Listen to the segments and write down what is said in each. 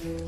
Good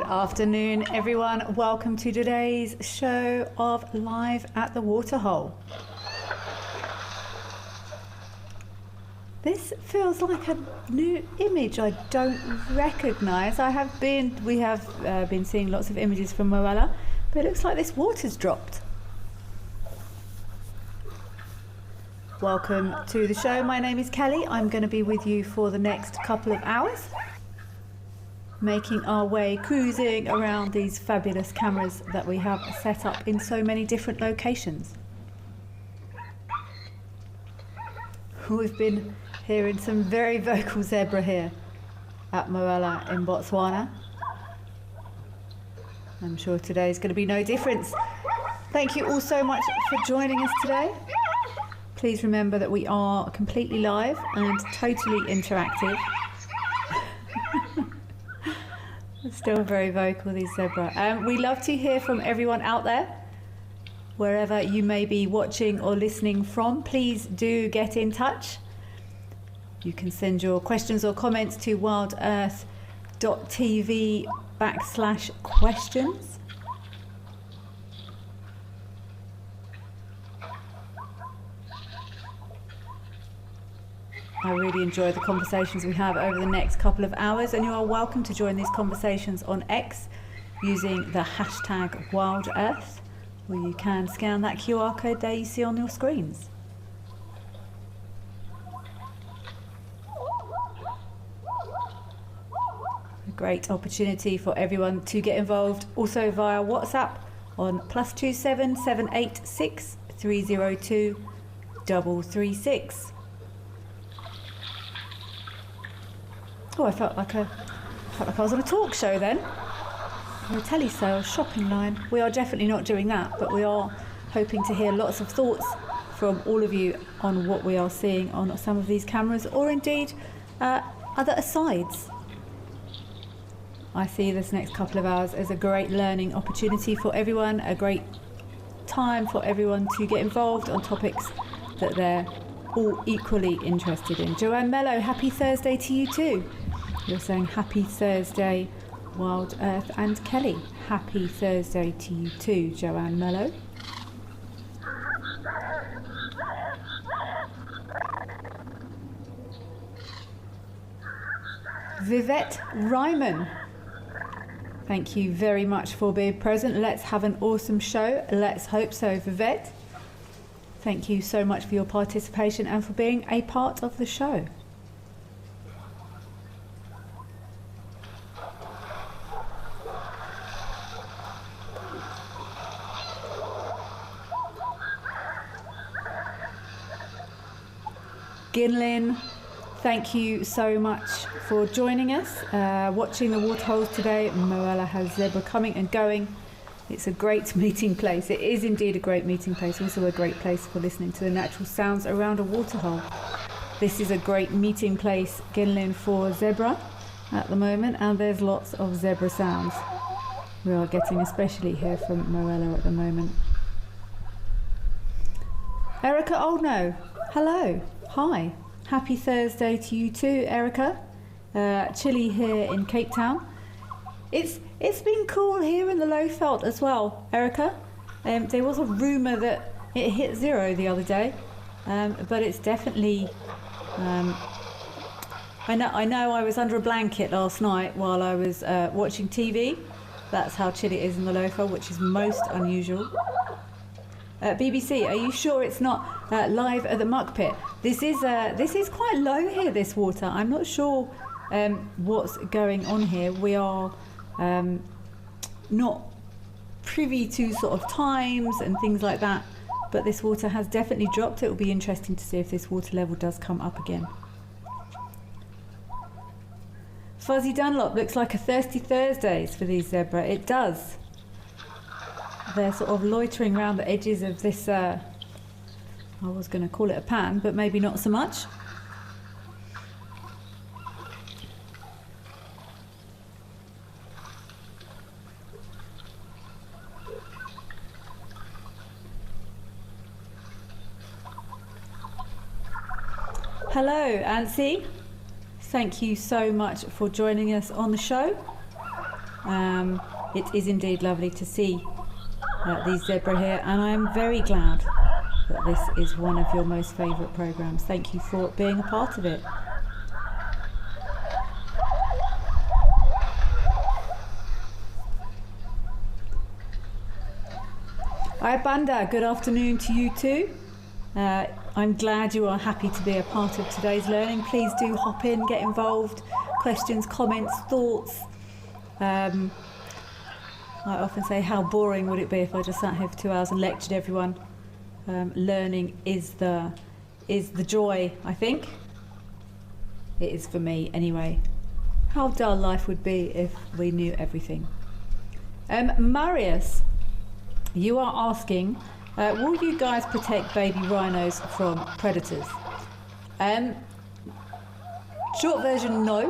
afternoon, everyone. Welcome to today's show of Live at the Waterhole. This feels like a new image I don't recognise. We have been seeing lots of images from Moella, but it looks like this water's dropped. Welcome to the show. My name is Kelly. I'm going to be with you for the next couple of hours, making our way, cruising around these fabulous cameras that we have set up in so many different locations. We've been hearing some very vocal zebra here at Moella in Botswana. I'm sure today is going to be no difference. Thank you all so much for joining us today. Please remember that we are completely live and totally interactive. Still very vocal, these zebra. We love to hear from everyone out there. Wherever you may be watching or listening from, please do get in touch. You can send your questions or comments to wildearth.tv/questions. I really enjoy the conversations we have over the next couple of hours, and you are welcome to join these conversations on X using the hashtag WildEarth, where you can scan that QR code there you see on your screens. A great opportunity for everyone to get involved also via WhatsApp on +27 786 302 336. Oh, I felt like I was on a talk show then, or a telesale shopping line. We are definitely not doing that, but we are hoping to hear lots of thoughts from all of you on what we are seeing on some of these cameras, or indeed other asides. I see this next couple of hours as a great learning opportunity for everyone, a great time for everyone to get involved on topics that they're all equally interested in. Joanne Mello, happy Thursday to you too. You're saying happy Thursday, Wild Earth and Kelly. Happy Thursday to you too, Joanne Mello. Vivette Ryman, thank you very much for being present. Let's have an awesome show. Let's hope so, Vivette. Thank you so much for your participation and for being a part of the show. Ginlin, thank you so much for joining us. Watching the waterholes today. Moella has zebra coming and going. It's a great meeting place. It is indeed a great meeting place. Also a great place for listening to the natural sounds around a waterhole. This is a great meeting place, Ginlin, for zebra at the moment, and there's lots of zebra sounds we are getting, especially here from Morella at the moment. Erica, oh no, hello, hi. Happy Thursday to you too, Erica. Chilly here in Cape Town. It's been cool here in the Lowveld as well, Erica. There was a rumour that it hit 0 the other day, but it's definitely. I know. I was under a blanket last night while I was watching TV. That's how chilly it is in the Lowveld, which is most unusual. BBC, are you sure it's not live at the muck pit? This is quite low here, this water. I'm not sure what's going on here. We are not privy to sort of times and things like that, but this water has definitely dropped. It will be interesting to see if this water level does come up again. Fuzzy Dunlop, looks like a thirsty Thursdays for these zebra. It does. They're sort of loitering around the edges of this, I was going to call it a pan, but maybe not so much. Hello, Ansi. Thank you so much for joining us on the show. It is indeed lovely to see these zebra here, and I am very glad that this is one of your most favourite programmes. Thank you for being a part of it. Hi Banda, good afternoon to you too. I'm glad you are happy to be a part of today's learning. Please do hop in, get involved. Questions, comments, thoughts. I often say, how boring would it be if I just sat here for 2 hours and lectured everyone? Learning is the joy, I think. It is for me anyway. How dull life would be if we knew everything. Marius, you are asking, will you guys protect baby rhinos from predators? Short version, no.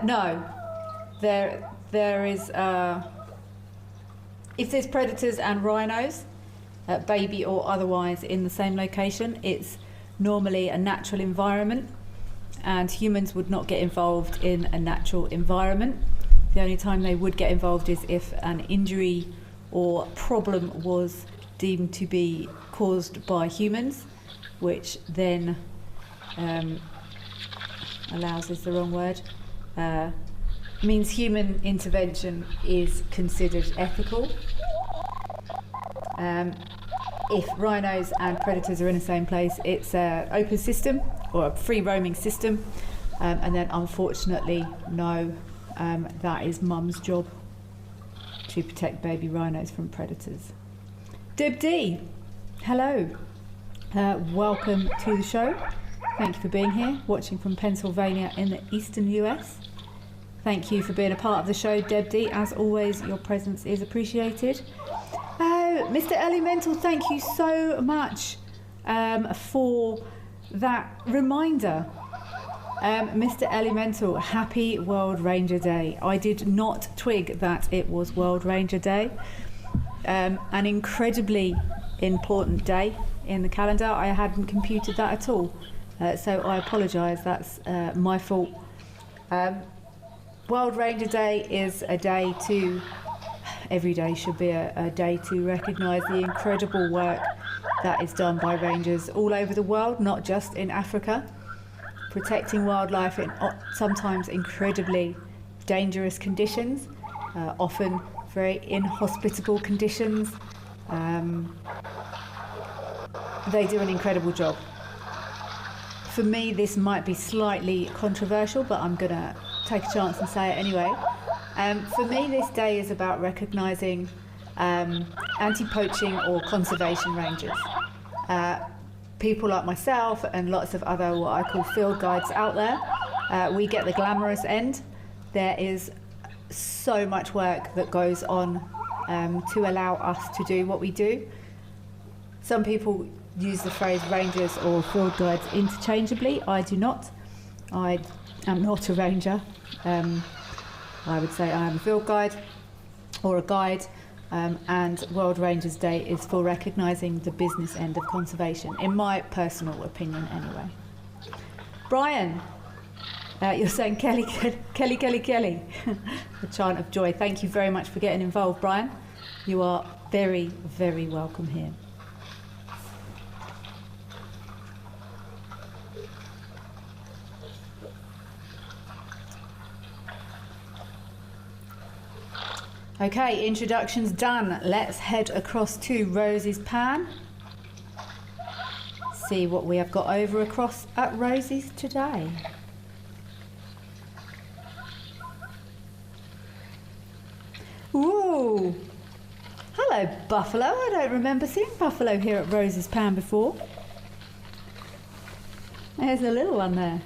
No. There is, if there's predators and rhinos, baby or otherwise, in the same location, it's normally a natural environment, and humans would not get involved in a natural environment. The only time they would get involved is if an injury or problem was deemed to be caused by humans, which then allows is the wrong word, means human intervention is considered ethical. If rhinos and predators are in the same place, it's an open system or a free roaming system, and then unfortunately no. That is Mum's job, to protect baby rhinos from predators. Deb D, hello. Welcome to the show. Thank you for being here, watching from Pennsylvania in the eastern US. Thank you for being a part of the show, Deb D. As always, your presence is appreciated. Mr. Elemental, thank you so much for that reminder. Mr. Elemental, happy World Ranger Day. I did not twig that it was World Ranger Day. An incredibly important day in the calendar. I hadn't computed that at all. So I apologise, that's my fault. World Ranger Day is a day to, every day should be a day to recognise the incredible work that is done by rangers all over the world, not just in Africa. Protecting wildlife in sometimes incredibly dangerous conditions, often very inhospitable conditions. They do an incredible job. For me, this might be slightly controversial, but I'm going to take a chance and say it anyway. For me, this day is about recognising anti-poaching or conservation rangers. People like myself and lots of other what I call field guides out there We get the glamorous end. There is so much work that goes on to allow us to do what we do. Some people use the phrase rangers or field guides interchangeably. I do not. I am not a ranger. I would say I am a field guide or a guide, and World Rangers Day is for recognising the business end of conservation, in my personal opinion anyway. Brian, you're saying Kelly, Kelly, Kelly, Kelly. A chant of joy. Thank you very much for getting involved, Brian. You are very, very welcome here. Okay, introductions done. Let's head across to Rosie's pan. See what we have got over across at Rosie's today. Ooh! Hello, buffalo. I don't remember seeing buffalo here at Rosie's pan before. There's a little one there.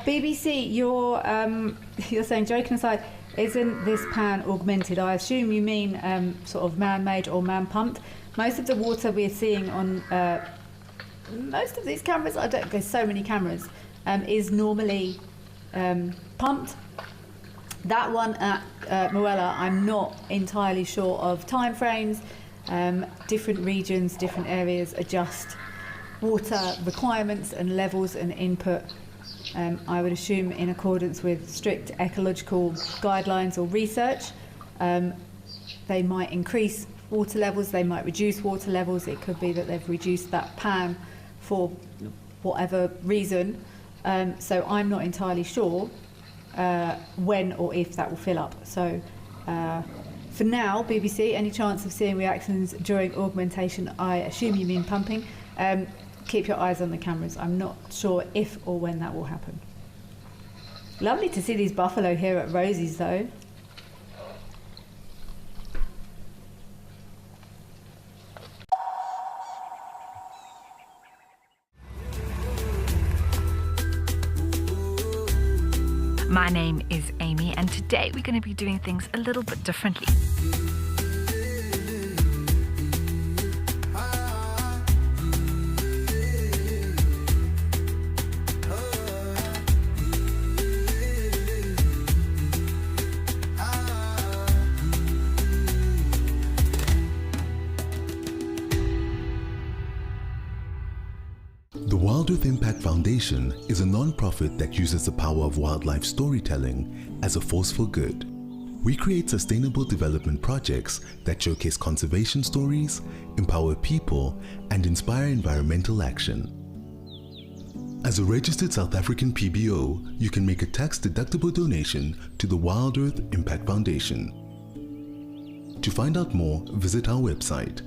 BBC, you're saying, joking aside, isn't this pan augmented? I assume you mean sort of man-made or man-pumped. Most of the water we're seeing on most of these cameras, there's so many cameras, is normally pumped. That one at Moella, I'm not entirely sure of time frames. Different regions, different areas adjust water requirements and levels and input. I would assume in accordance with strict ecological guidelines or research. They might increase water levels, they might reduce water levels. It could be that they've reduced that pan for whatever reason. So I'm not entirely sure when or if that will fill up. So for now, BBC, any chance of seeing reactions during augmentation? I assume you mean pumping. Keep your eyes on the cameras. I'm not sure if or when that will happen. Lovely to see these buffalo here at Rosie's though. My name is Amy, and today we're going to be doing things a little bit differently. The Wild Earth Impact Foundation is a non-profit that uses the power of wildlife storytelling as a force for good. We create sustainable development projects that showcase conservation stories, empower people, and inspire environmental action. As a registered South African PBO, you can make a tax-deductible donation to the Wild Earth Impact Foundation. To find out more, visit our website.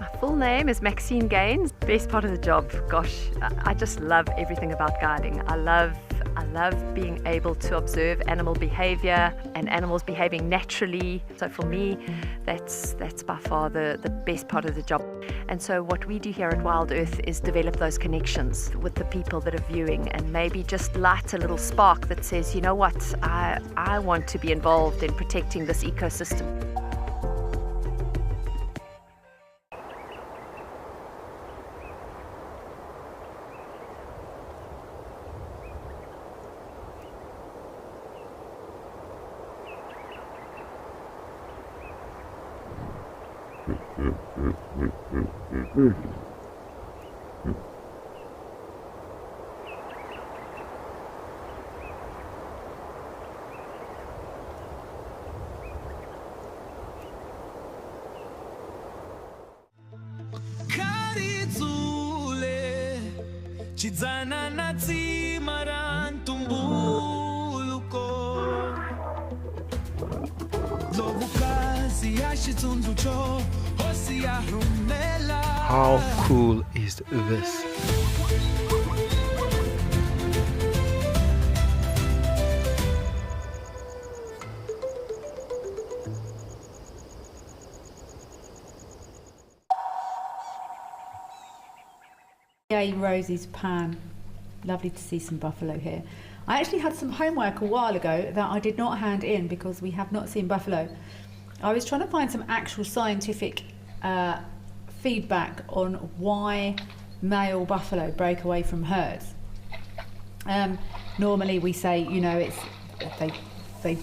My full name is Maxine Gaines. Best part of the job, gosh, I just love everything about guiding. I love being able to observe animal behavior and animals behaving naturally. So for me, that's by far the best part of the job. And so what we do here at Wild Earth is develop those connections with the people that are viewing, and maybe just light a little spark that says, you know what, I want to be involved in protecting this ecosystem. How cool is this? Yay, Rosie's pan. Lovely to see some buffalo here. I actually had some homework a while ago that I did not hand in because we have not seen buffalo. I was trying to find some actual scientific feedback on why male buffalo break away from herds. Normally we say, you know, it's they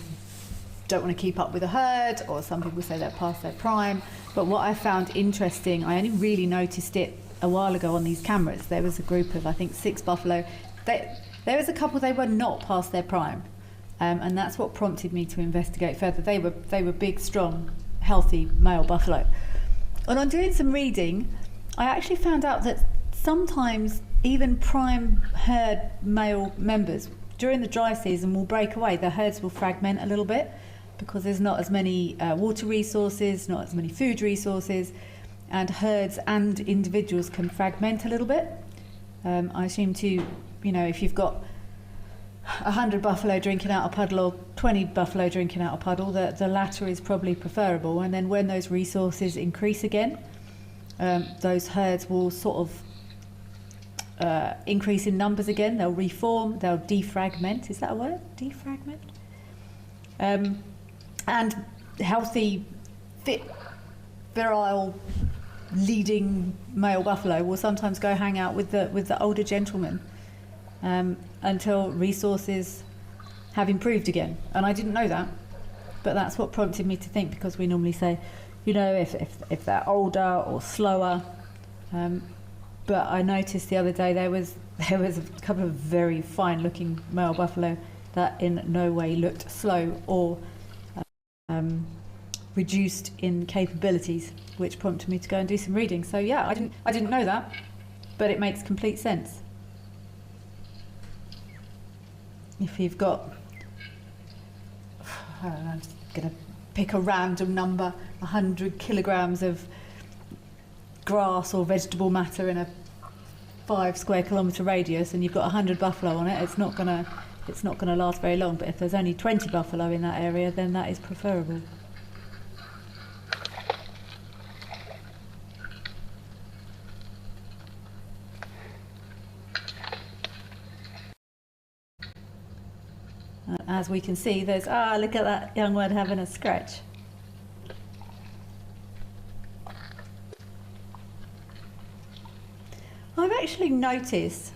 don't want to keep up with a herd, or some people say they're past their prime. But what I found interesting, I only really noticed it a while ago on these cameras. There was a group of, I think, 6 buffalo. There was a couple, they were not past their prime, and that's what prompted me to investigate further. They were big, strong, healthy male buffalo. And on doing some reading, I actually found out that sometimes even prime herd male members during the dry season will break away. The herds will fragment a little bit because there's not as many water resources, not as many food resources, and herds and individuals can fragment a little bit. I assume too, you know, if you've got 100 buffalo drinking out a puddle or 20 buffalo drinking out a puddle, the latter is probably preferable. And then when those resources increase again, those herds will sort of increase in numbers again. They'll reform, they'll defragment. Is that a word? Defragment? And healthy, fit, virile, leading male buffalo will sometimes go hang out with the older gentlemen until resources have improved again. And I didn't know that, but that's what prompted me to think, because we normally say, you know, if they're older or slower. But I noticed the other day there was a couple of very fine looking male buffalo that in no way looked slow or reduced in capabilities, which prompted me to go and do some reading. So yeah, I didn't know that, but it makes complete sense. If you've got, I don't know, I'm just going to pick a random number, 100 kilograms of grass or vegetable matter in a 5 square kilometre radius, and you've got 100 buffalo on it, it's not going to last very long. But if there's only 20 buffalo in that area, then that is preferable. As we can see, there's, look at that young one having a scratch. I've actually noticed,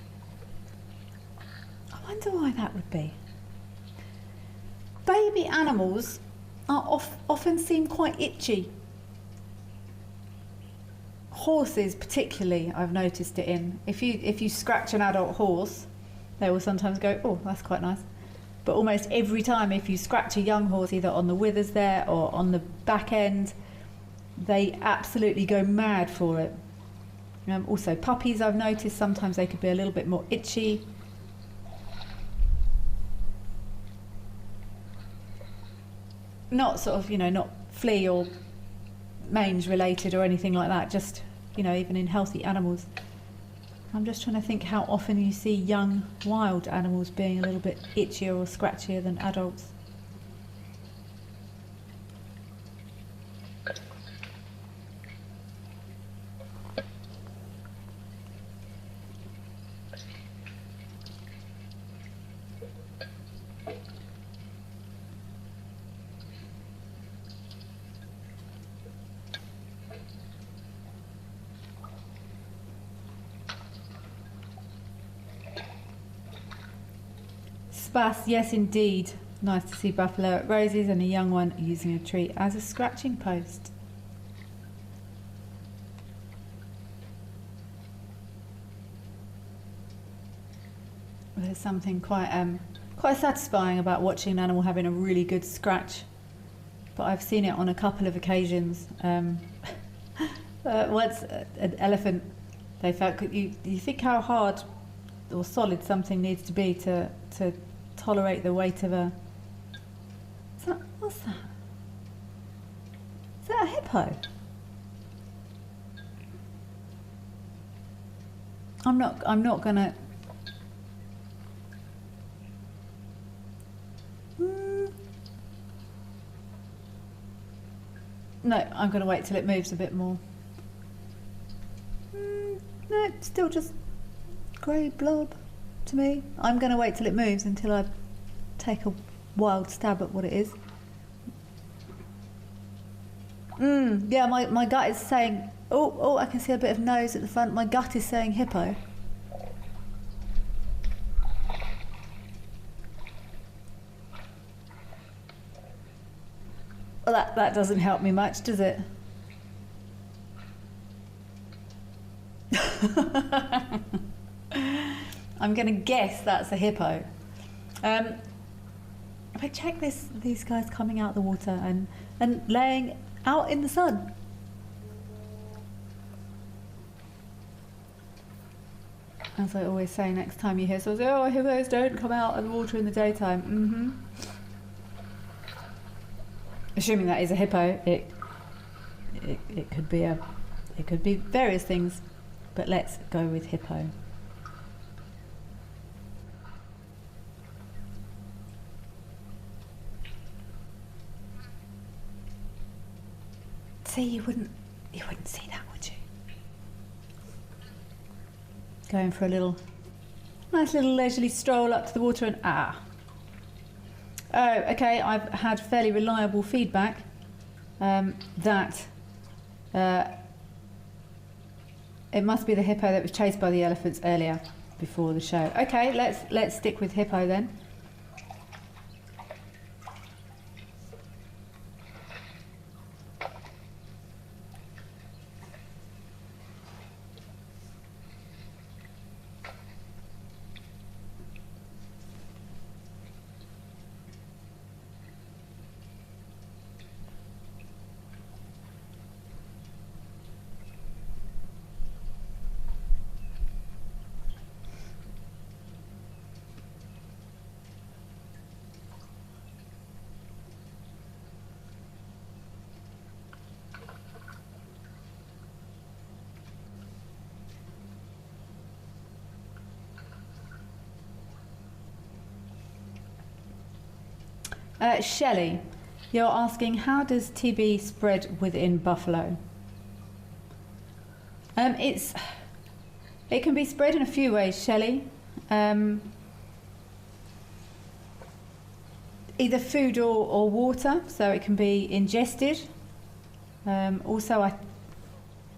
I wonder why that would be. Baby animals often seem quite itchy. Horses particularly, I've noticed it in. If you scratch an adult horse, they will sometimes go, oh, that's quite nice. But almost every time if you scratch a young horse, either on the withers there or on the back end, they absolutely go mad for it. Also puppies, I've noticed, sometimes they could be a little bit more itchy. Not sort of, you know, not flea or mange related or anything like that, just, you know, even in healthy animals. I'm just trying to think how often you see young wild animals being a little bit itchier or scratchier than adults. Spas, yes indeed. Nice to see buffalo at Rosie's and a young one using a tree as a scratching post. There's something quite satisfying about watching an animal having a really good scratch. But I've seen it on a couple of occasions. Once an elephant, they felt, you think how hard or solid something needs to be to tolerate the weight of a... What's that? Is that a hippo? I'm not gonna... No, I'm gonna wait till it moves a bit more. No, still just grey blob to me. I'm going to wait till it moves until I take a wild stab at what it is. Yeah, my gut is saying, oh, I can see a bit of nose at the front. My gut is saying hippo. Well, that doesn't help me much, does it? I'm going to guess that's a hippo. But check these guys coming out of the water and laying out in the sun. As I always say, next time you hear someone say, oh, hippos don't come out of the water in the daytime. Assuming that is a hippo, it could be various things, but let's go with hippo. See, you wouldn't see that, would you? Going for a nice little leisurely stroll up to the water and Oh, okay, I've had fairly reliable feedback that it must be the hippo that was chased by the elephants earlier before the show. Okay, let's stick with hippo then. Shelley, you're asking, how does TB spread within buffalo? It can be spread in a few ways, Shelley. Either food or water, so it can be ingested. Also, I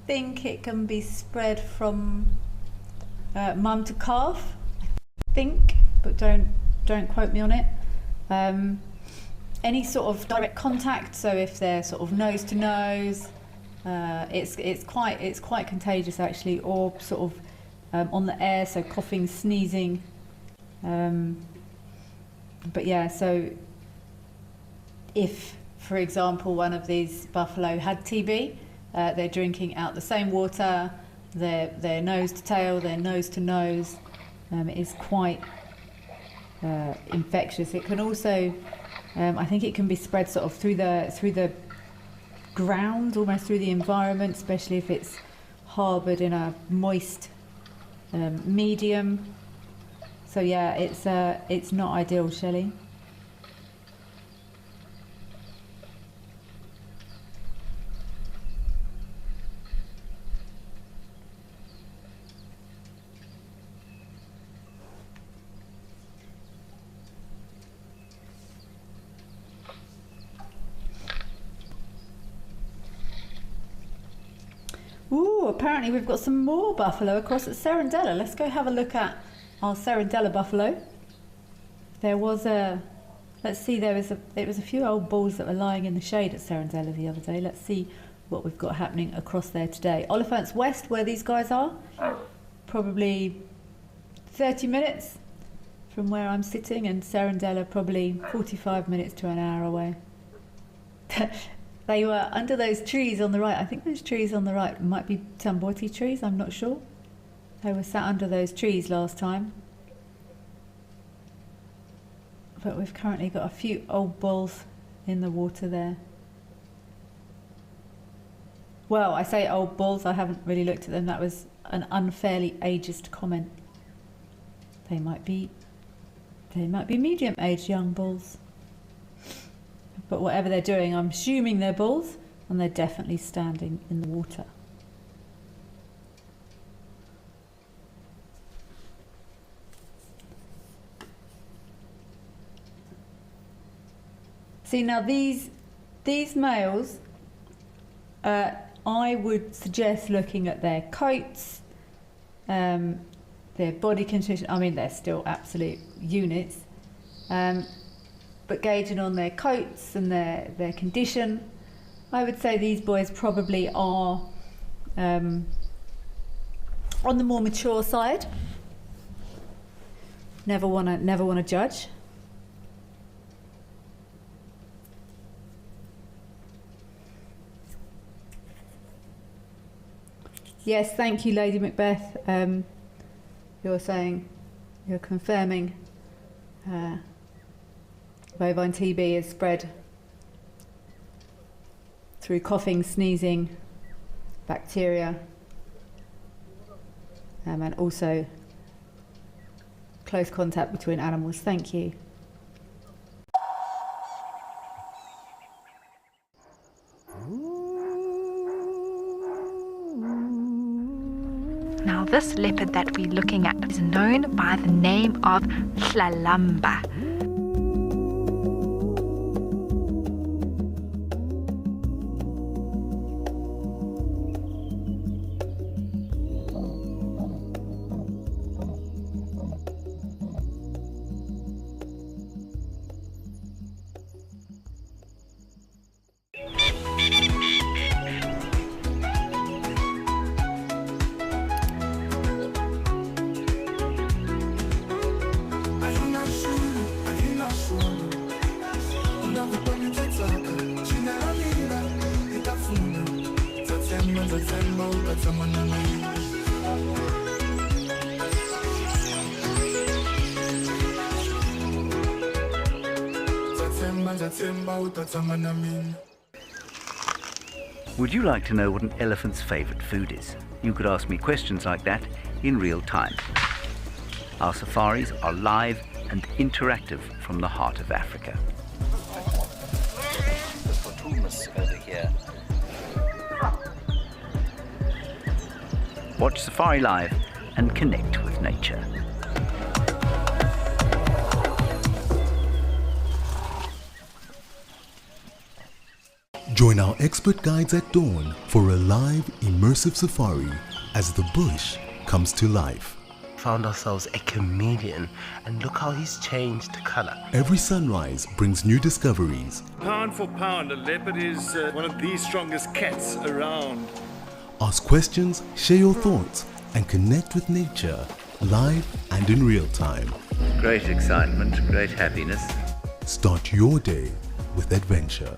think it can be spread from mum to calf, I think, but don't quote me on it. Any sort of direct contact, so if they're sort of nose to nose, it's quite contagious actually, or sort of on the air, so coughing, sneezing. But yeah, so if, for example, one of these buffalo had TB, they're drinking out the same water, their nose to tail, their nose to nose, is quite infectious. It can also, I think it can be spread sort of through the ground, almost through the environment, especially if it's harboured in a moist medium. So yeah, it's not ideal, Shelley. Ooh, apparently we've got some more buffalo across at Serendella. Let's go have a look at our Serendella buffalo. There was a, let's see, there was a few old bulls that were lying in the shade at Serendella the other day. Let's see what we've got happening across there today. Oliphants West, where these guys are, probably 30 minutes from where I'm sitting, and Serendella probably 45 minutes to an hour away. They were under those trees on the right. I think those trees on the right might be Tamboti trees, I'm not sure. They were sat under those trees last time. But we've currently got a few old bulls in the water there. Well, I say old bulls, I haven't really looked at them. That was an unfairly ageist comment. They might be medium-aged young bulls. But whatever they're doing, I'm assuming they're bulls, and they're definitely standing in the water. See, now these males, I would suggest looking at their coats, their body condition. I mean, they're still absolute units, but gauging on their coats and their condition, I would say these boys probably are on the more mature side. Never wanna judge. Yes, thank you, Lady Macbeth. You're confirming bovine TB is spread through coughing, sneezing, bacteria, and also close contact between animals. Thank you. Now this leopard that we're looking at is known by the name of Hlalamba. Would you like to know what an elephant's favourite food is? You could ask me questions like that in real time. Our safaris are live and interactive from the heart of Africa. The Potumas over here. Watch Safari Live and connect with nature. Join our expert guides at dawn for a live, immersive safari as the bush comes to life. Found ourselves a chameleon, and look how he's changed colour. Every sunrise brings new discoveries. Pound for pound, a leopard is one of the strongest cats around. Ask questions, share your thoughts, and connect with nature live and in real time. Great excitement, great happiness. Start your day with adventure.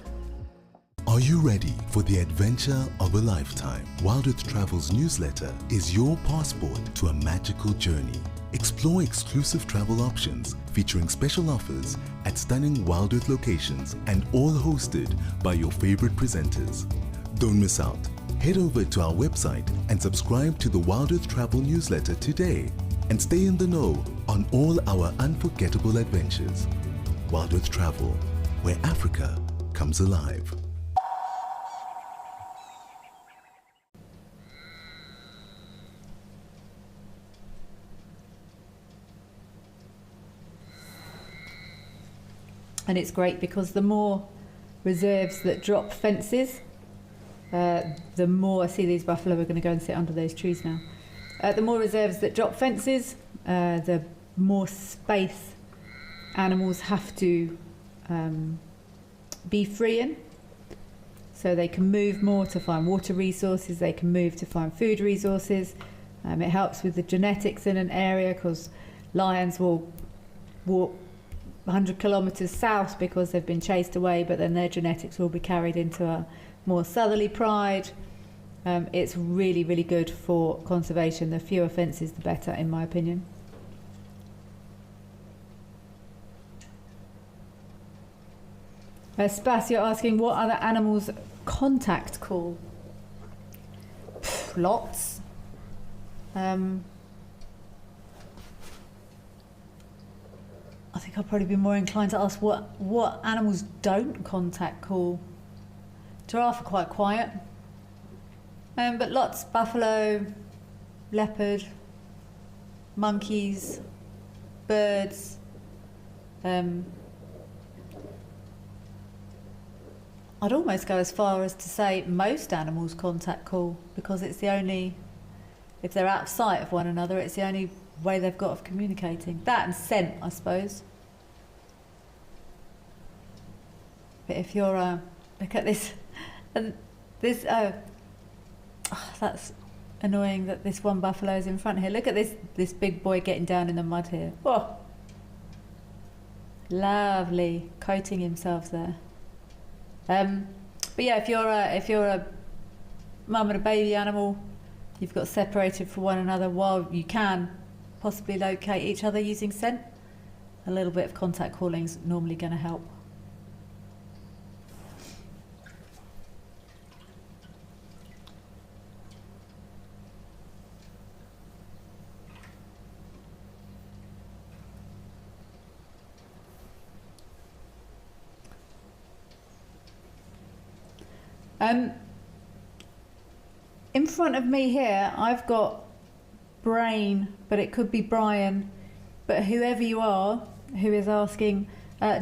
Are you ready for the adventure of a lifetime? Wild Earth Travel's newsletter is your passport to a magical journey. Explore exclusive travel options featuring special offers at stunning Wild Earth locations and all hosted by your favorite presenters. Don't miss out. Head over to our website and subscribe to the Wild Earth Travel newsletter today and stay in the know on all our unforgettable adventures. Wild Earth Travel, where Africa comes alive. And it's great because the more reserves that drop fences, the more, I see these buffalo are going to go and sit under those trees now. The more reserves that drop fences, the more space animals have to be free in. So they can move more to find water resources, they can move to find food resources. It helps with the genetics in an area because lions will walk 100 kilometres south because they've been chased away, but then their genetics will be carried into a more southerly pride. It's really, really good for conservation. The fewer fences, the better, in my opinion. Spas, you're asking what other animals contact call? Lots. I think I'd probably be more inclined to ask what animals don't contact call. Giraffe are quite quiet, but lots: buffalo, leopard, monkeys, birds. I'd almost go as far as to say most animals contact call, because it's the only, if they're out of sight of one another, it's the only way they've got of communicating. That and scent, I suppose. But if you're, look at this, and this, that's annoying that this one buffalo is in front here. Look at this big boy getting down in the mud here. Oh, lovely, coating himself there. But yeah, if you're a mum and a baby animal, you've got separated from one another while you can possibly locate each other using scent. A little bit of contact calling is normally going to help. In front of me here, I've got Brain, but it could be Brian. But whoever you are who is asking,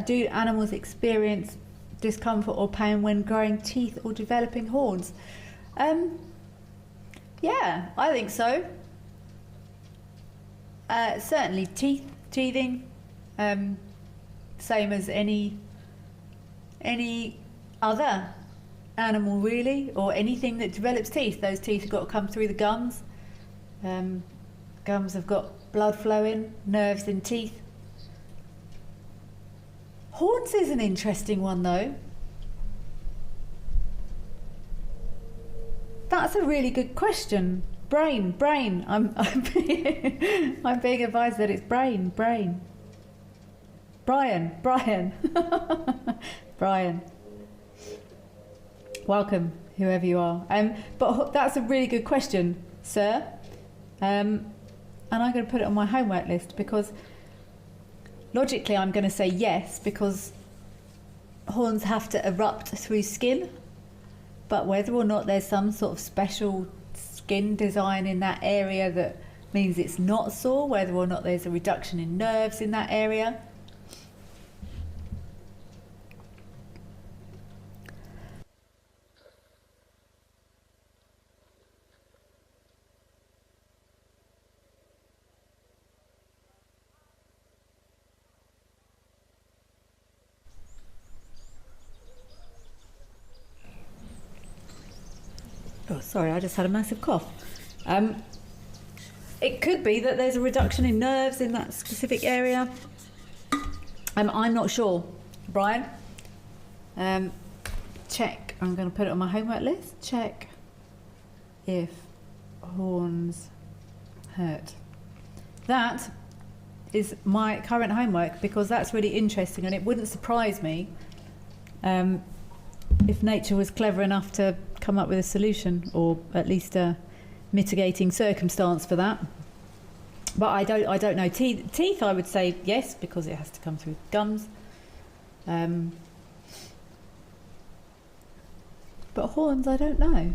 do animals experience discomfort or pain when growing teeth or developing horns? Yeah, I think so. Certainly teething, same as any other animal really, or anything that develops teeth. Those teeth have got to come through the gums. Gums have got blood flowing, nerves in teeth. Horns is an interesting one though. That's a really good question. Brain. I'm I'm being advised that it's brain. Brian. Brian. Welcome, whoever you are. But that's a really good question, sir. And I'm going to put it on my homework list, because logically I'm going to say yes, because horns have to erupt through skin. But whether or not there's some sort of special skin design in that area that means it's not sore, whether or not there's a reduction in nerves in that area. Oh, sorry, I just had a massive cough. It could be that there's a reduction in nerves in that specific area. I'm not sure. Brian? Check. I'm going to put it on my homework list. Check if horns hurt. That is my current homework, because that's really interesting, and it wouldn't surprise me if nature was clever enough to come up with a solution, or at least a mitigating circumstance for that. But I don't know. Teeth, I would say yes, because it has to come through gums. But horns, I don't know.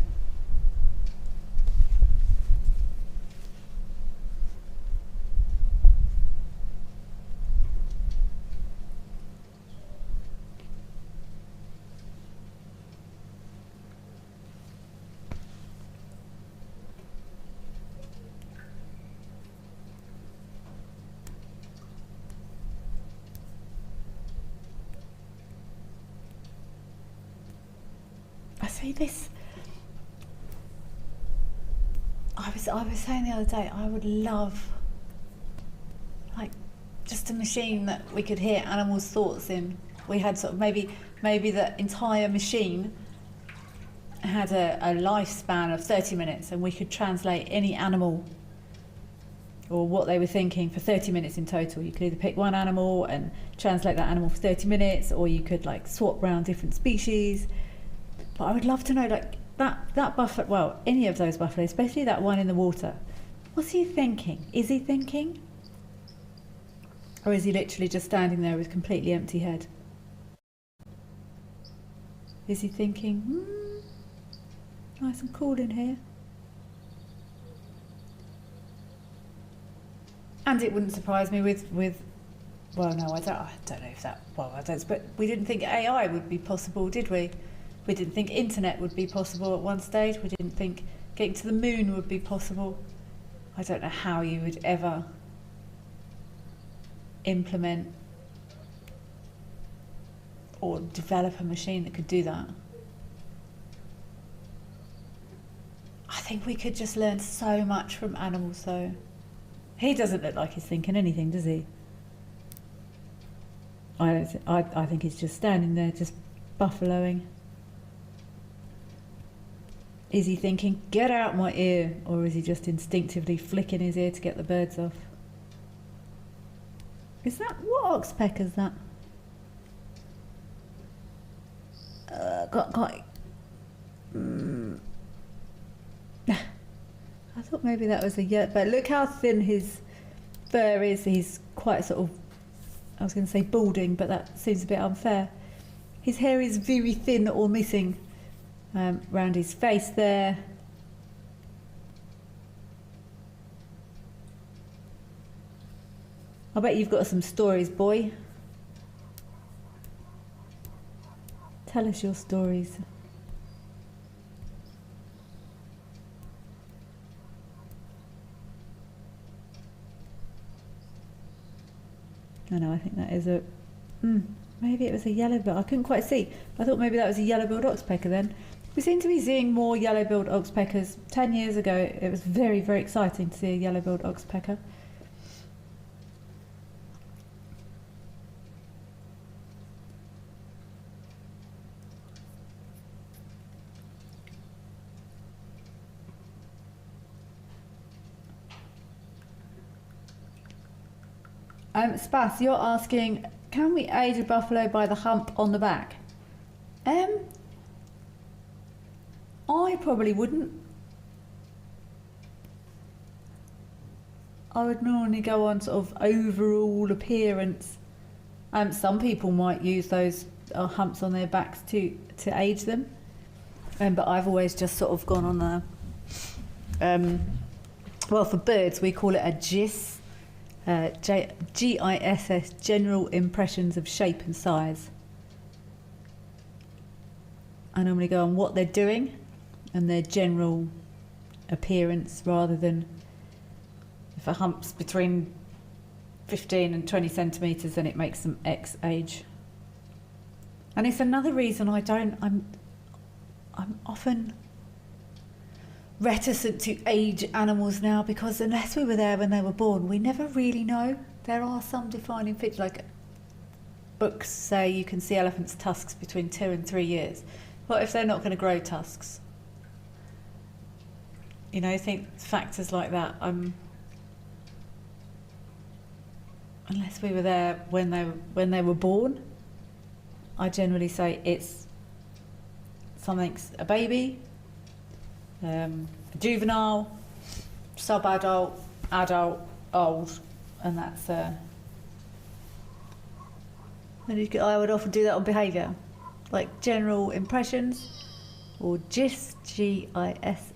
I see this. I was saying the other day, I would love, like, just a machine that we could hear animals' thoughts in. We had sort of maybe the entire machine had a lifespan of 30 minutes, and we could translate any animal or what they were thinking for 30 minutes in total. You could either pick one animal and translate that animal for 30 minutes, or you could like swap around different species. But I would love to know, like, that buffalo, well, any of those buffaloes, especially that one in the water, what's he thinking? Is he thinking? Or is he literally just standing there with completely empty head? Is he thinking, nice and cool in here? And it wouldn't surprise me with well, no, I don't know if that, well, I don't, but we didn't think AI would be possible, did we? We didn't think internet would be possible at one stage. We didn't think getting to the moon would be possible. I don't know how you would ever implement or develop a machine that could do that. I think we could just learn so much from animals though. He doesn't look like he's thinking anything, does he? I think he's just standing there, just buffaloing. Is he thinking, get out my ear? Or is he just instinctively flicking his ear to get the birds off? Is that, what oxpecker's that? I thought maybe that was a yellow, but look how thin his fur is. He's quite sort of, I was going to say balding, but that seems a bit unfair. His hair is very thin or missing around his face there. I bet you've got some stories, boy. Tell us your stories. I know, I think that is a... maybe it was a yellow-billed... I couldn't quite see. I thought maybe that was a yellow-billed oxpecker then. We seem to be seeing more yellow-billed oxpeckers. 10 years ago, it was very, very exciting to see a yellow-billed oxpecker. Spas, you're asking, can we age a buffalo by the hump on the back? I probably wouldn't. I would normally go on sort of overall appearance. Some people might use those humps on their backs to age them, but I've always just sort of gone on the. Well, for birds we call it a GIS. GISS, general impressions of shape and size. I normally go on what they're doing and their general appearance rather than if a hump's between 15 and 20 centimetres then it makes them X age. And it's another reason I'm often reticent to age animals now, because unless we were there when they were born, we never really know. There are some defining features, like books say you can see elephants' tusks between 2 and 3 years. What if they're not going to grow tusks? You know, I think factors like that. Unless we were there when they were born, I generally say it's something's a baby, juvenile, sub-adult, adult, old, and that's. And I would often do that on behaviour, like general impressions, or GISS, GISS,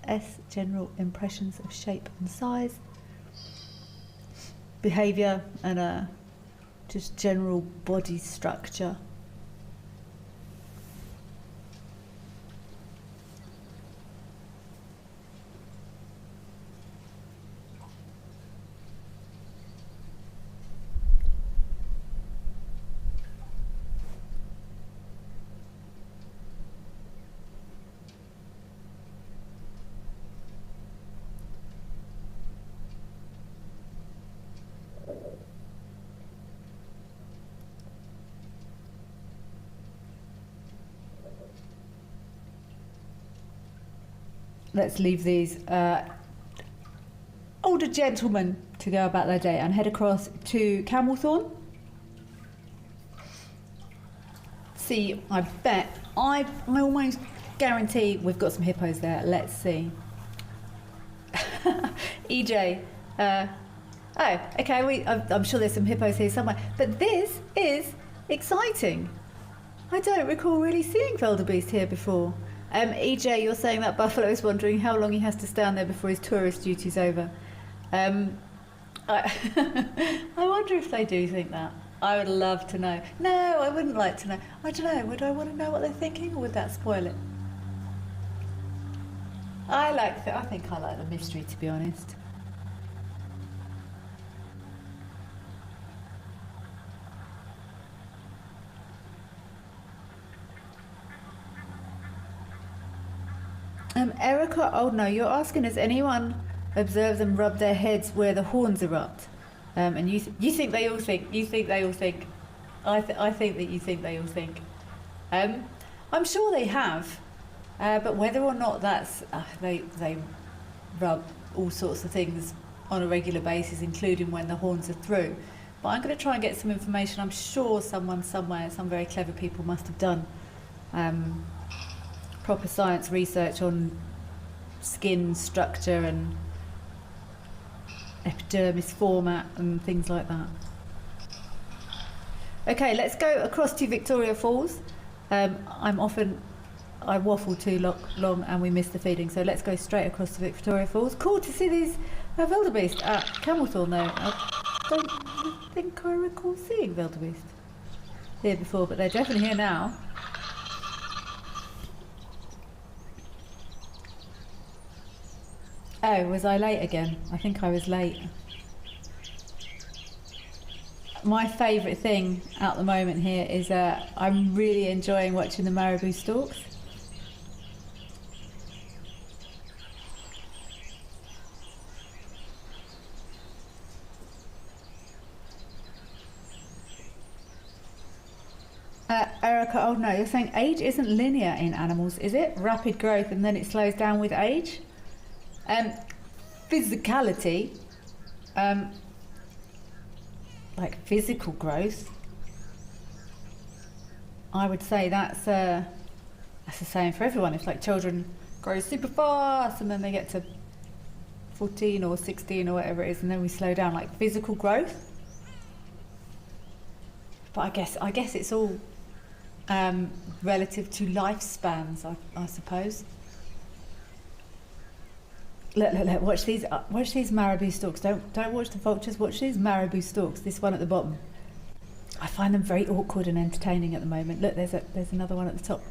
general impressions of shape and size, behaviour, and just general body structure. Let's leave these older gentlemen to go about their day and head across to Camelthorne. See, I almost guarantee we've got some hippos there. Let's see. EJ, oh, okay, I'm sure there's some hippos here somewhere, but this is exciting. I don't recall really seeing wildebeest here before. EJ, you're saying that buffalo is wondering how long he has to stand there before his tourist duty's over. I wonder if they do think that. I would love to know. No, I wouldn't like to know. I don't know. Would I want to know what they're thinking, or would that spoil it? I think I like the mystery, to be honest. Erica, oh no, you're asking, has anyone observed them rub their heads where the horns erupt? And you think they all think, I think that you think they all think. I'm sure they have, but whether or not that's, they rub all sorts of things on a regular basis, including when the horns are through. But I'm going to try and get some information. I'm sure someone somewhere, some very clever people must have done proper science research on skin structure and epidermis format and things like that. Okay, let's go across to Victoria Falls. I waffle too long and we miss the feeding, so let's go straight across to Victoria Falls. Cool to see these wildebeest at Camelthorne though. I don't think I recall seeing wildebeest here before, but they're definitely here now. Oh, was I late again? I think I was late. My favourite thing at the moment here is I'm really enjoying watching the marabou storks. Erica, oh no, you're saying age isn't linear in animals, is it? Rapid growth and then it slows down with age? Physicality, like physical growth, I would say that's the same for everyone. It's like children grow super fast and then they get to 14 or 16 or whatever it is, and then we slow down, like physical growth. But I guess it's all relative to lifespans, I suppose. Look, watch these marabou storks. Don't watch the vultures, watch these marabou storks, this one at the bottom. I find them very awkward and entertaining at the moment. Look, there's another one at the top.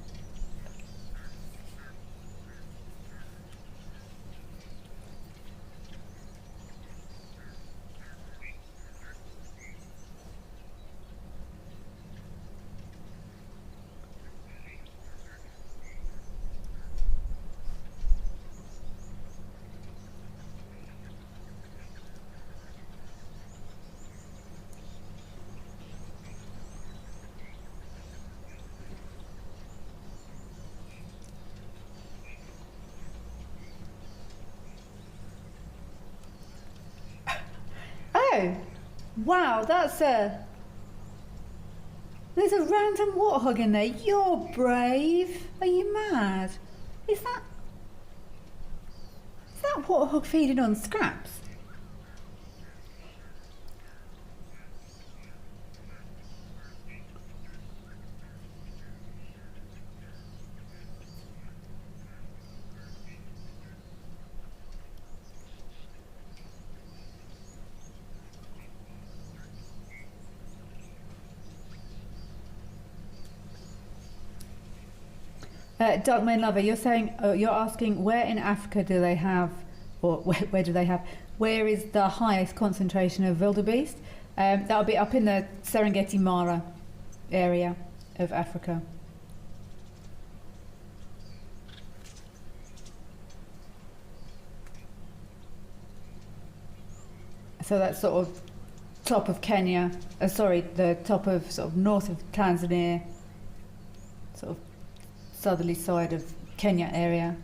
Oh, wow, that's there's a random warthog in there. You're brave. Are you mad? Is that warthog feeding on scraps? Darkman Lover, you're saying, you're asking where in Africa do they have, or where do they have, where is the highest concentration of wildebeest? That'll be up in the Serengeti Mara area of Africa. So that's sort of top of Kenya, the top of sort of north of Tanzania, sort of southerly side of Kenya area,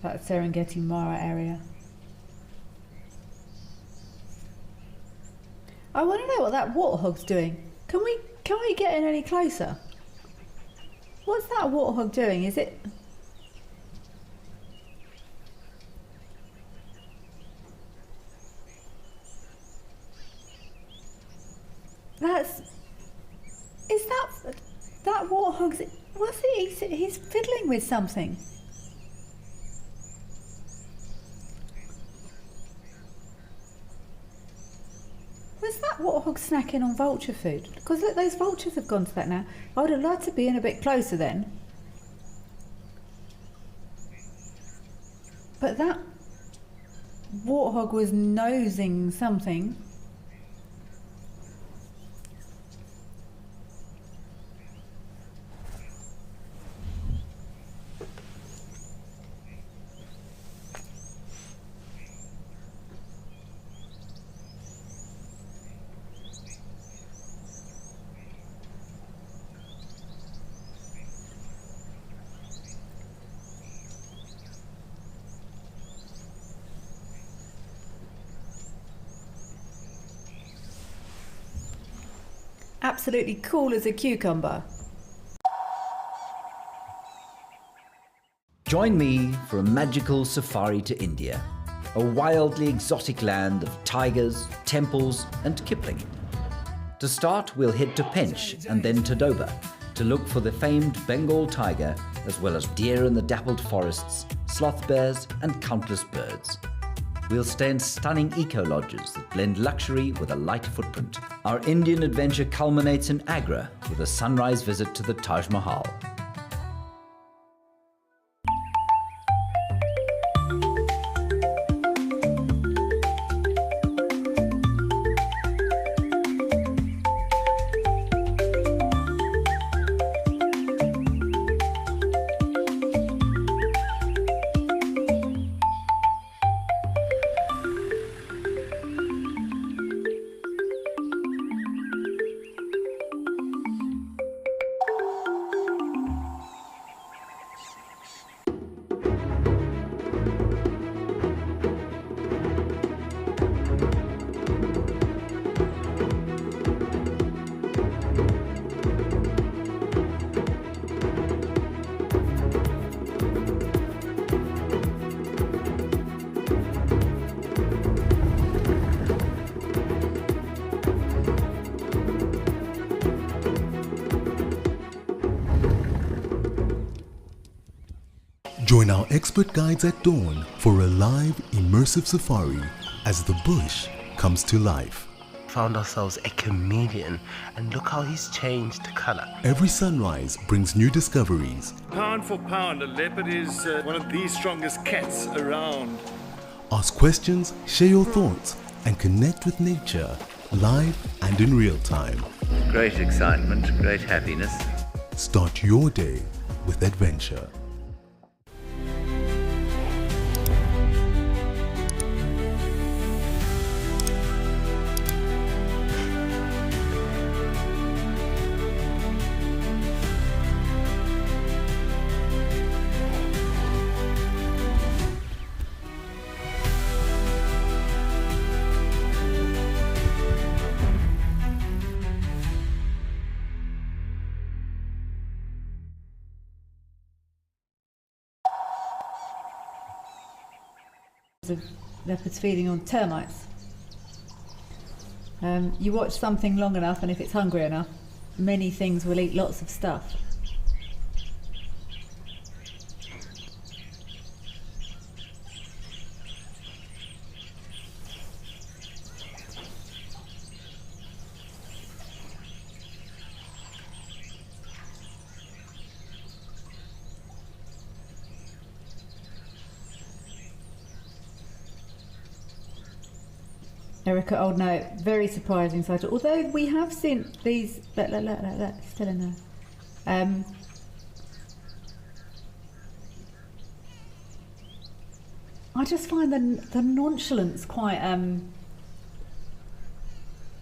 that Serengeti Mara area. I want to know what that warthog's doing. Can we get in any closer? What's that warthog doing? Is it? That warthog's, what's he? He's fiddling with something. Was that? Warthog snacking on vulture food. Because look, those vultures have gone to that now. I would have liked to be in a bit closer then. But that warthog was nosing something. Absolutely cool as a cucumber. Join me for a magical safari to India, a wildly exotic land of tigers, temples and Kipling. To start, we'll head to Pench and then to Doba to look for the famed Bengal tiger, as well as deer in the dappled forests, sloth bears and countless birds. We'll stay in stunning eco-lodges that blend luxury with a light footprint. Our Indian adventure culminates in Agra with a sunrise visit to the Taj Mahal. Join our expert guides at dawn for a live, immersive safari as the bush comes to life. Found ourselves a chameleon, and look how he's changed colour. Every sunrise brings new discoveries. Pound for pound, a leopard is one of the strongest cats around. Ask questions, share your thoughts, and connect with nature live and in real time. Great excitement, great happiness. Start your day with adventure. Of leopards feeding on termites. You watch something long enough, and if it's hungry enough, many things will eat lots of stuff. Erica, oh no, very surprising sight. Although we have seen these, look, still in there. I just find the nonchalance quite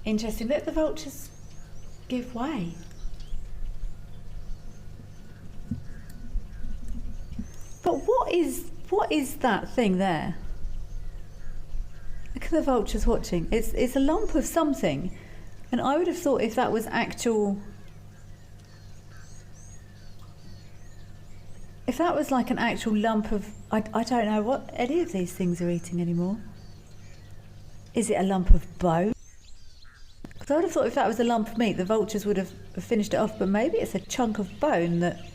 interesting. Let the vultures give way. But what is that thing there? Look at the vultures watching. It's a lump of something, and I would have thought if that was actual, if that was like an actual lump of, I don't know what any of these things are eating anymore. Is it a lump of bone? Because I would have thought if that was a lump of meat, the vultures would have finished it off. But maybe it's a chunk of bone that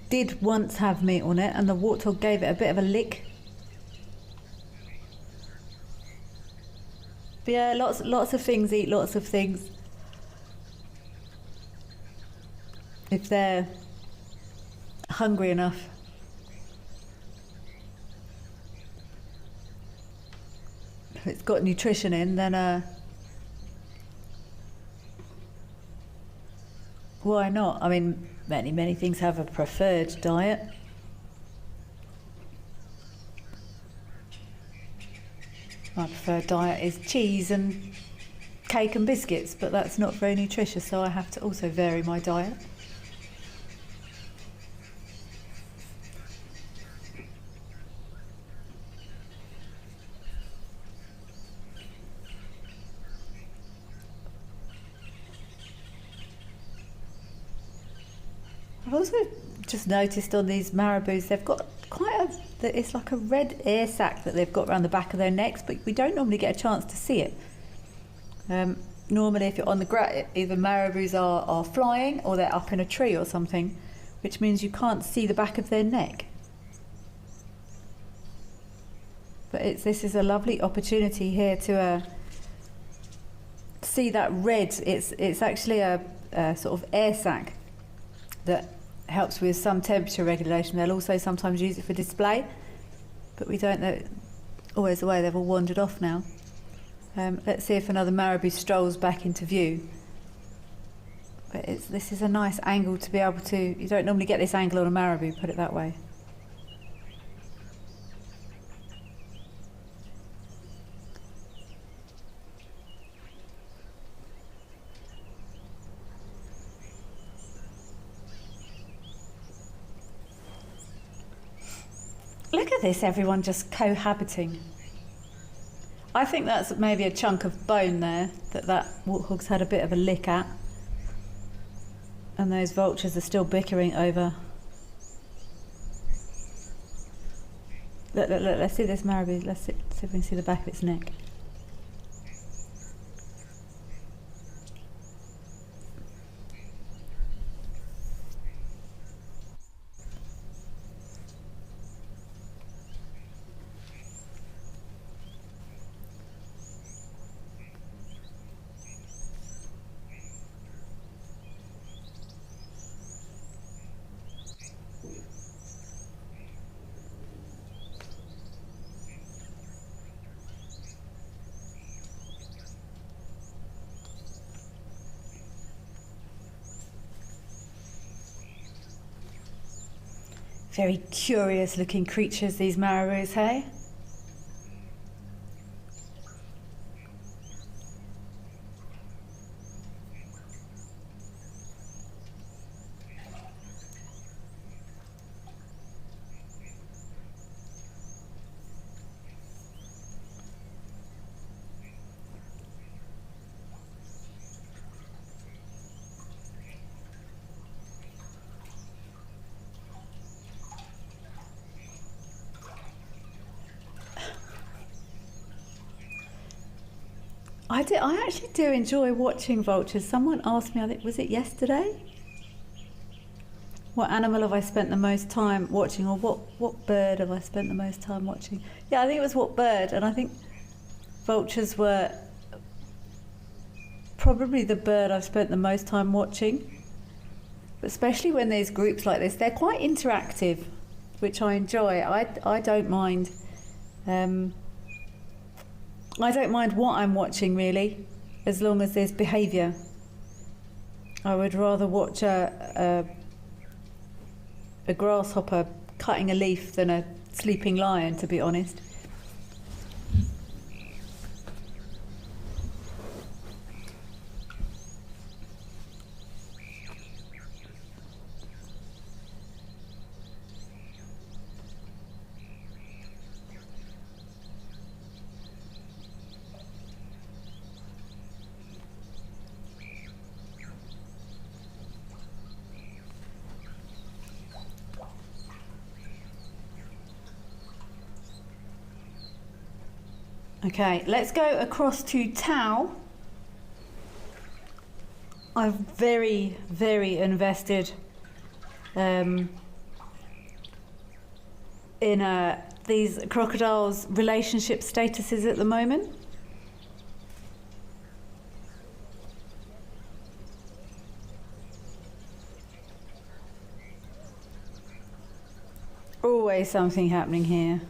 did once have meat on it, and the warthog gave it a bit of a lick. But yeah, lots of things eat lots of things. If they're hungry enough. If it's got nutrition in, then why not? I mean, many things have a preferred diet. My preferred diet is cheese and cake and biscuits, but that's not very nutritious, so I have to also vary my diet. I've also just noticed on these marabous, they've got it's like a red air sac that they've got around the back of their necks, but we don't normally get a chance to see it. Normally if you're on the ground, either marabous are flying or they're up in a tree or something, which means you can't see the back of their neck. But this is a lovely opportunity here to see that red. It's actually a sort of air sac that helps with some temperature regulation. They'll also sometimes use it for display, but we don't know always the way. They've all wandered off now. Let's see if another marabou strolls back into view. But this is a nice angle to be able to, you don't normally get this angle on a marabou, put it that way. Look at this, everyone just cohabiting. I think that's maybe a chunk of bone there that warthog's had a bit of a lick at. And those vultures are still bickering over. Look, let's see this marabou. Let's see if we can see the back of its neck. Very curious looking creatures, these marabous, hey? I actually do enjoy watching vultures. Someone asked me, I think, was it yesterday? What animal have I spent the most time watching, or what bird have I spent the most time watching? Yeah, I think it was what bird, and I think vultures were probably the bird I've spent the most time watching. But especially when there's groups like this, they're quite interactive, which I enjoy. I don't mind. I don't mind what I'm watching, really, as long as there's behaviour. I would rather watch a grasshopper cutting a leaf than a sleeping lion, to be honest. Okay, let's go across to Tau. I've very invested in these crocodiles' relationship statuses at the moment. always something happening here.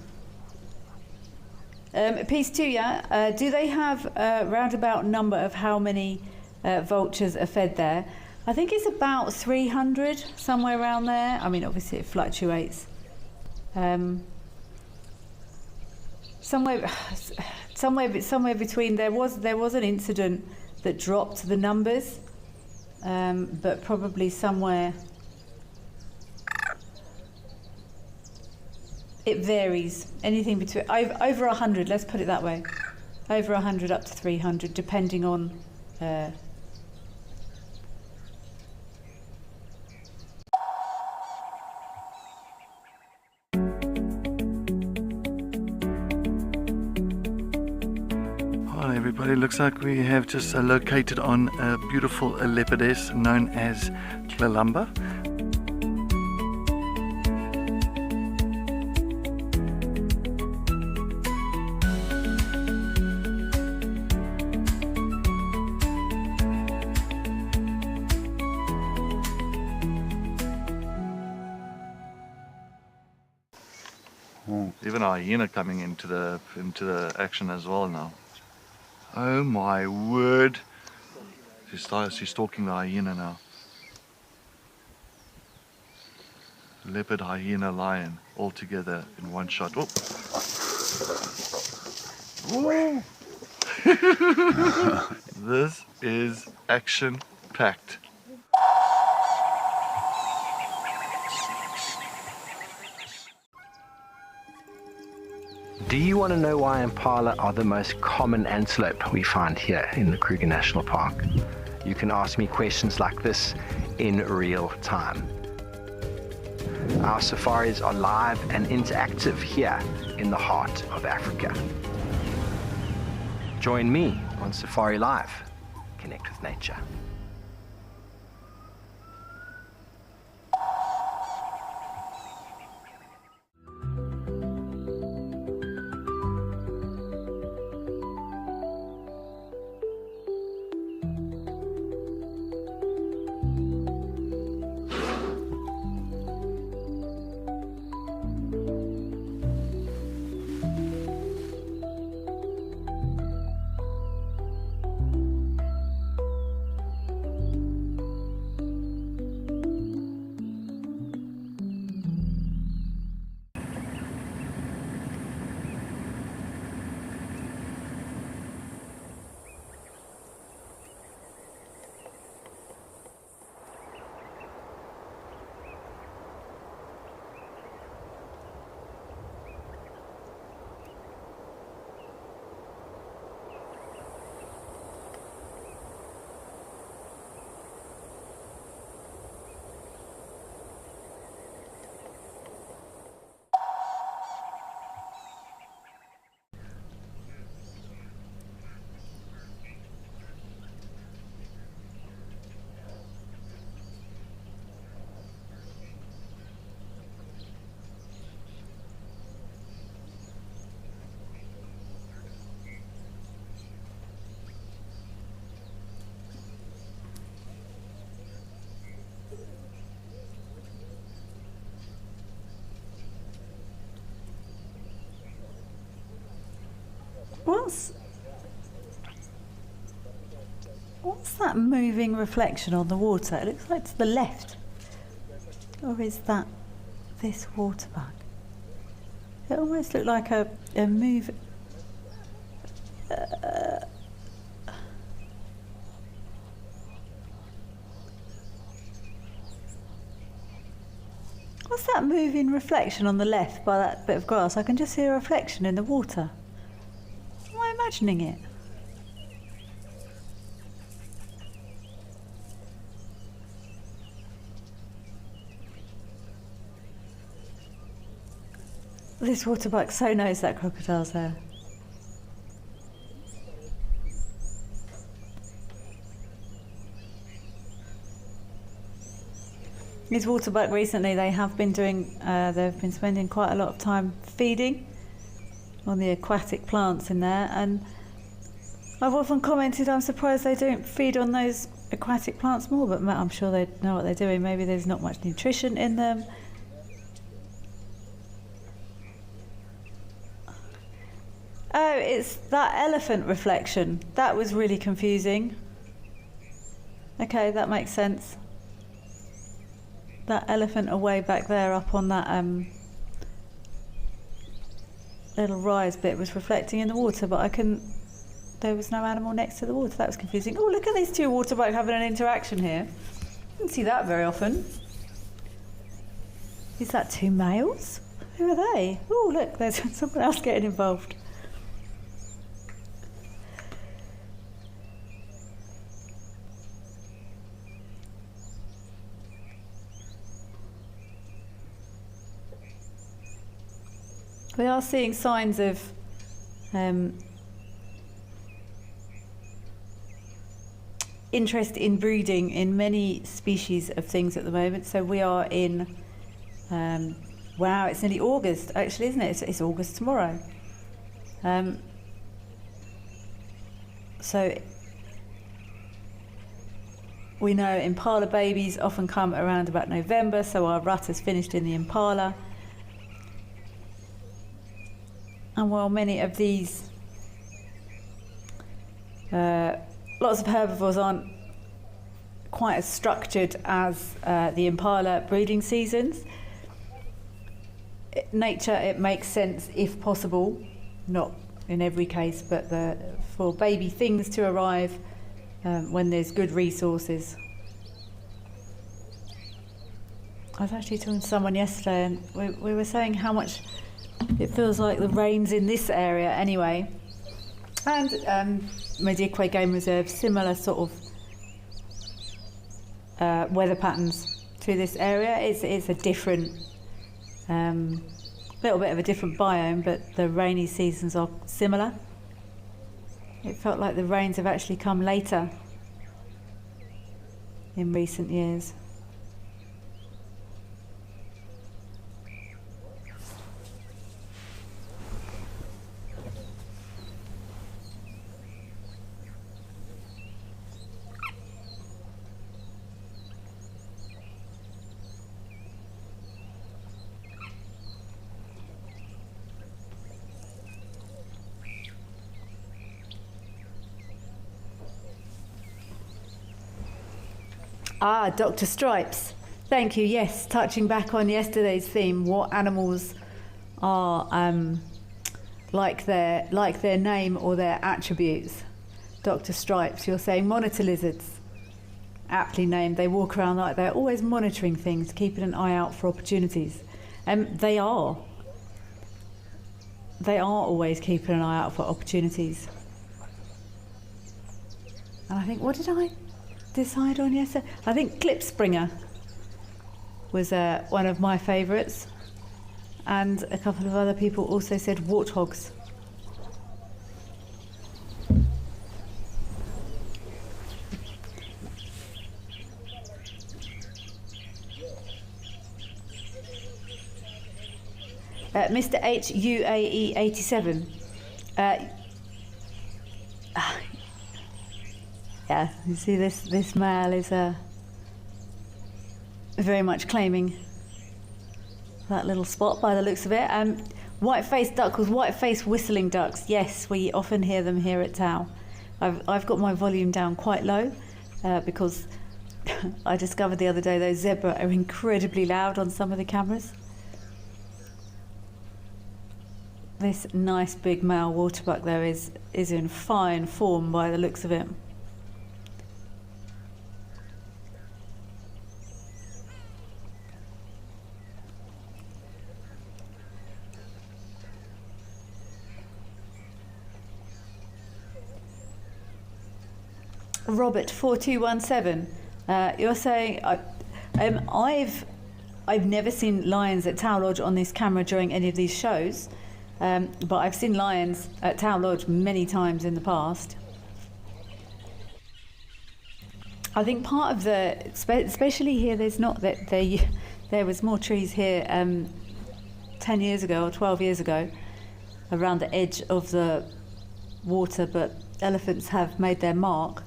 Piece 2, yeah. Do they have a roundabout number of how many vultures are fed there? I think it's about 300, somewhere around there. I mean, obviously it fluctuates. Somewhere between. There was an incident that dropped the numbers, but probably somewhere. It varies. Anything between over 100. Let's put it that way. Over 100 up to 300, depending on. Hi everybody, looks like we have just located on a beautiful leopardess known as Clalamba. Even a hyena coming into the action as well now. Oh my word! She's stalking the hyena now. Leopard, hyena, lion, all together in one shot. Oh. Whoa. This is action-packed. Do you want to know why impala are the most common antelope we find here in the Kruger National Park? You can ask me questions like this in real time. Our safaris are live and interactive here in the heart of Africa. Join me on Safari Live. Connect with nature. What's that moving reflection on the water? It looks like to the left. Or is that this water bug? It almost looked like a move. What's that moving reflection on the left by that bit of grass? I can just see a reflection in the water. Am I imagining it? This water bug so knows that crocodile's there. These water buck recently, they have been doing, they've been spending quite a lot of time feeding on the aquatic plants in there, and I've often commented I'm surprised they don't feed on those aquatic plants more, but I'm sure they know what they're doing. Maybe there's not much nutrition in them. Oh, it's that elephant reflection. That was really confusing. Okay, that makes sense. That elephant away back there up on that little rise bit was reflecting in the water, but there was no animal next to the water. That was confusing. Oh, look at these two water bugs having an interaction here. I don't see that very often. Is that two males? Who are they? Oh, look, there's someone else getting involved. We are seeing signs of interest in breeding in many species of things at the moment. So we are in, wow, it's nearly August actually, isn't it? It's August tomorrow. So we know impala babies often come around about November, so our rut has finished in the impala. And while many of these, lots of herbivores aren't quite as structured as the impala breeding seasons, nature, it makes sense if possible, not in every case, but for baby things to arrive when there's good resources. I was actually talking to someone yesterday and we were saying how much it feels like the rain's in this area anyway. And Medikwe Game Reserve, similar sort of weather patterns to this area. It's a different, little bit of a different biome, but the rainy seasons are similar. It felt like the rains have actually come later in recent years. Ah, Dr. Stripes. Thank you. Yes, touching back on yesterday's theme, what animals are like their name or their attributes. Dr. Stripes, you're saying monitor lizards, aptly named. They walk around like they're always monitoring things, keeping an eye out for opportunities. They are always keeping an eye out for opportunities. And I think, what did I decide on yesterday? I think Klipspringer was one of my favourites, and a couple of other people also said warthogs. Mr. HUAE 87. Yeah, you see this male is very much claiming that little spot by the looks of it. White-faced duck was white-faced whistling ducks. Yes, we often hear them here at Tau. I've got my volume down quite low because I discovered the other day those zebra are incredibly loud on some of the cameras. This nice big male waterbuck though is in fine form by the looks of it. Robert 4217, you're saying I've never seen lions at Tau Lodge on this camera during any of these shows, but I've seen lions at Tau Lodge many times in the past. I think part of especially here, there was more trees here 10 years ago or 12 years ago around the edge of the water, but elephants have made their mark.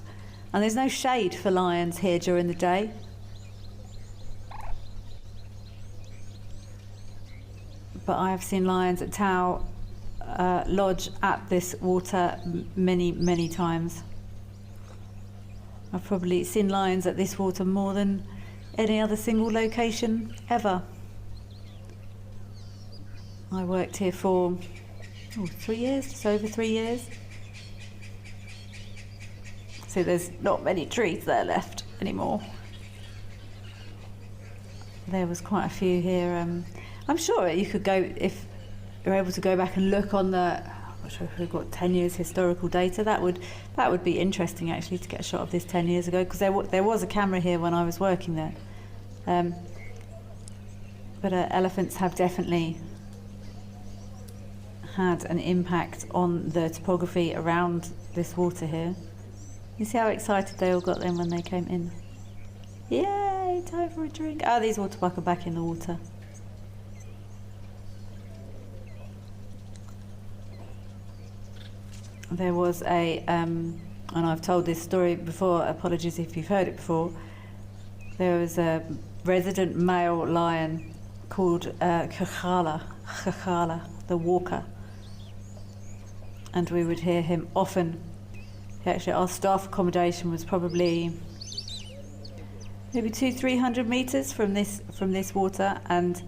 And there's no shade for lions here during the day. But I have seen lions at Tau lodge at this water many times. I've probably seen lions at this water more than any other single location ever. I worked here for 3 years, just over 3 years. So there's not many trees there left anymore. There was quite a few here. I'm sure you could go, if you're able to go back and look on the, I'm not sure if we've got 10 years historical data, that would be interesting actually to get a shot of this 10 years ago, because there was a camera here when I was working there. But elephants have definitely had an impact on the topography around this water here. You see how excited they all got then when they came in? Yay, time for a drink. Oh, these waterbuck are back in the water. There was a, and I've told this story before, apologies if you've heard it before. There was a resident male lion called Kachala, the walker. And we would hear him often. Actually, our staff accommodation was probably maybe 200-300 meters from this water, and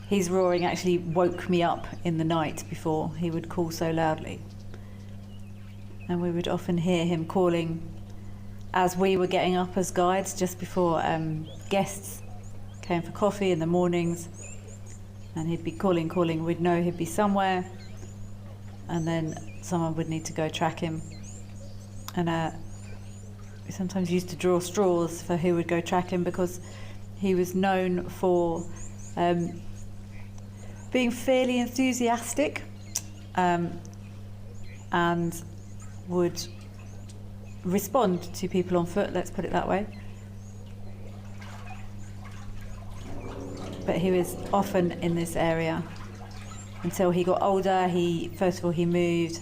his roaring actually woke me up in the night before. He would call so loudly, and we would often hear him calling as we were getting up as guides, just before guests came for coffee in the mornings, and he'd be calling. We'd know he'd be somewhere, and then someone would need to go track him. And we sometimes used to draw straws for who would go track him, because he was known for being fairly enthusiastic and would respond to people on foot, let's put it that way. But he was often in this area until he got older. First of all, he moved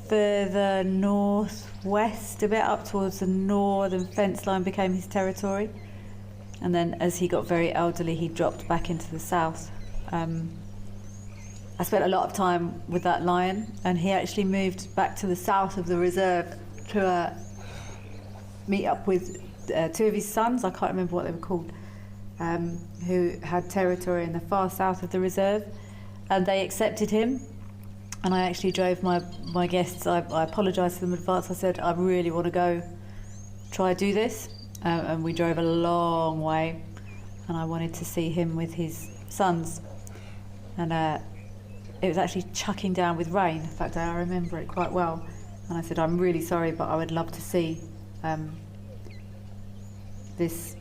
further northwest, a bit up towards the northern fence line became his territory, and then as he got very elderly he dropped back into the south. I spent a lot of time with that lion, and he actually moved back to the south of the reserve to meet up with two of his sons, I can't remember what they were called, who had territory in the far south of the reserve, and they accepted him. And I actually drove my guests, I apologised to them in advance. I said, I really want to go try do this. And we drove a long way, and I wanted to see him with his sons. And it was actually chucking down with rain. In fact, I remember it quite well. And I said, I'm really sorry, but I would love to see this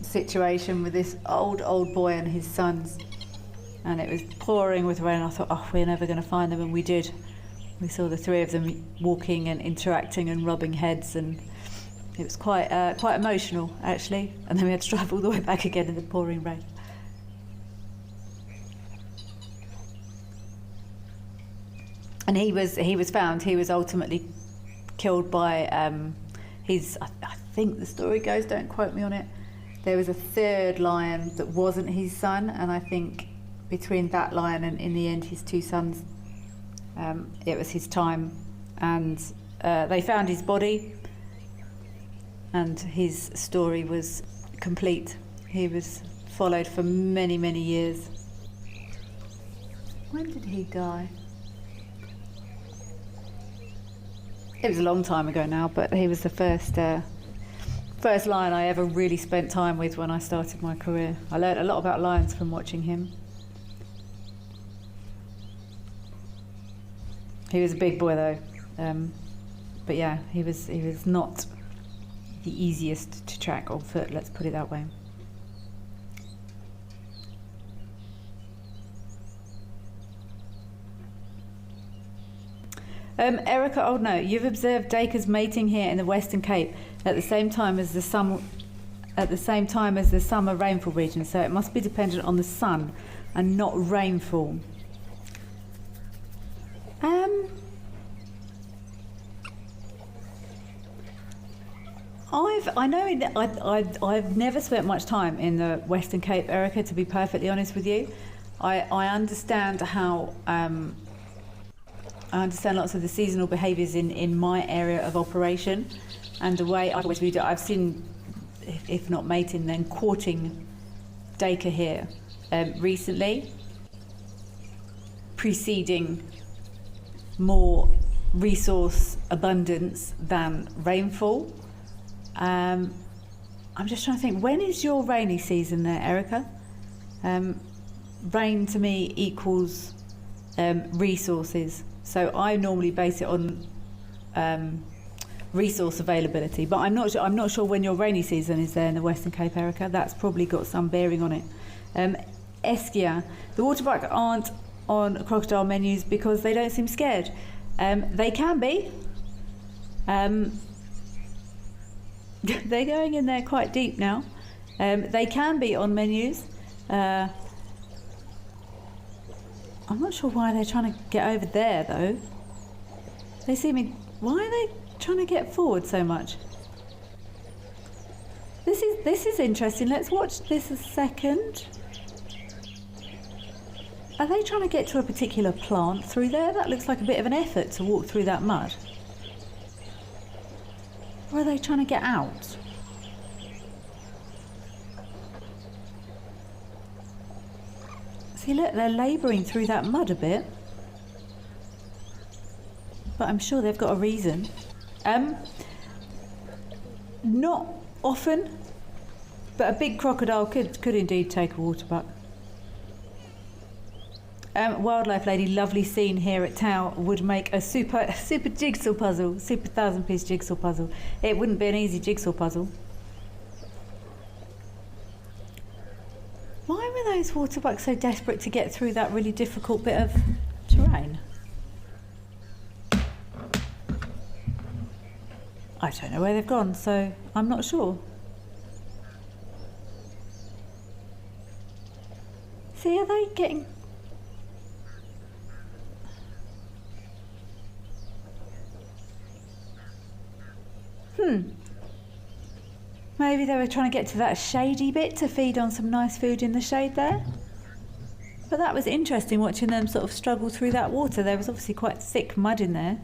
situation with this old boy and his sons. And it was pouring with rain. I thought, oh, we're never going to find them, and we did. We saw the three of them walking and interacting and rubbing heads, and it was quite emotional, actually. And then we had to drive all the way back again in the pouring rain. And he was found. He was ultimately killed by I think the story goes, don't quote me on it, there was a third lion that wasn't his son, and I think between that lion and in the end his two sons, it was his time. And they found his body, and his story was complete. He was followed for many years. When did he die? It was a long time ago now, but he was the first lion I ever really spent time with when I started my career. I learned a lot about lions from watching him. He was a big boy though, but yeah, he was not the easiest to track on foot, let's put it that way. Erica Oldnow, you've observed duikers mating here in the Western Cape at the same time as the summer rainfall region, so it must be dependent on the sun and not rainfall. I've never spent much time in the Western Cape, Erica, to be perfectly honest with you. I understand how I understand lots of the seasonal behaviours in my area of operation, and the way I've always viewed it. I've seen, if not mating, then courting Dacre here recently, preceding more resource abundance than rainfall. I'm just trying to think, when is your rainy season there, Erica? Rain to me equals resources, so I normally base it on resource availability, but I'm not sure when your rainy season is there in the Western Cape, Erica. That's probably got some bearing on it. Eskia, the waterbuck aren't on crocodile menus because they don't seem scared. They can be. They're going in there quite deep now. They can be on menus. I'm not sure why they're trying to get over there though. They seem. Why are they trying to get forward so much? This is interesting. Let's watch this a second. Are they trying to get to a particular plant through there? That looks like a bit of an effort to walk through that mud. Or are they trying to get out? See, look, they're labouring through that mud a bit. But I'm sure they've got a reason. Not often, but a big crocodile could indeed take a waterbuck. Wildlife lady, lovely scene here at Tau, would make a super jigsaw puzzle, super 1,000-piece jigsaw puzzle. It wouldn't be an easy jigsaw puzzle. Why were those waterbucks so desperate to get through that really difficult bit of terrain? I don't know where they've gone, so I'm not sure. See, are they getting... Maybe they were trying to get to that shady bit to feed on some nice food in the shade there. But that was interesting, watching them sort of struggle through that water. There was obviously quite thick mud in there.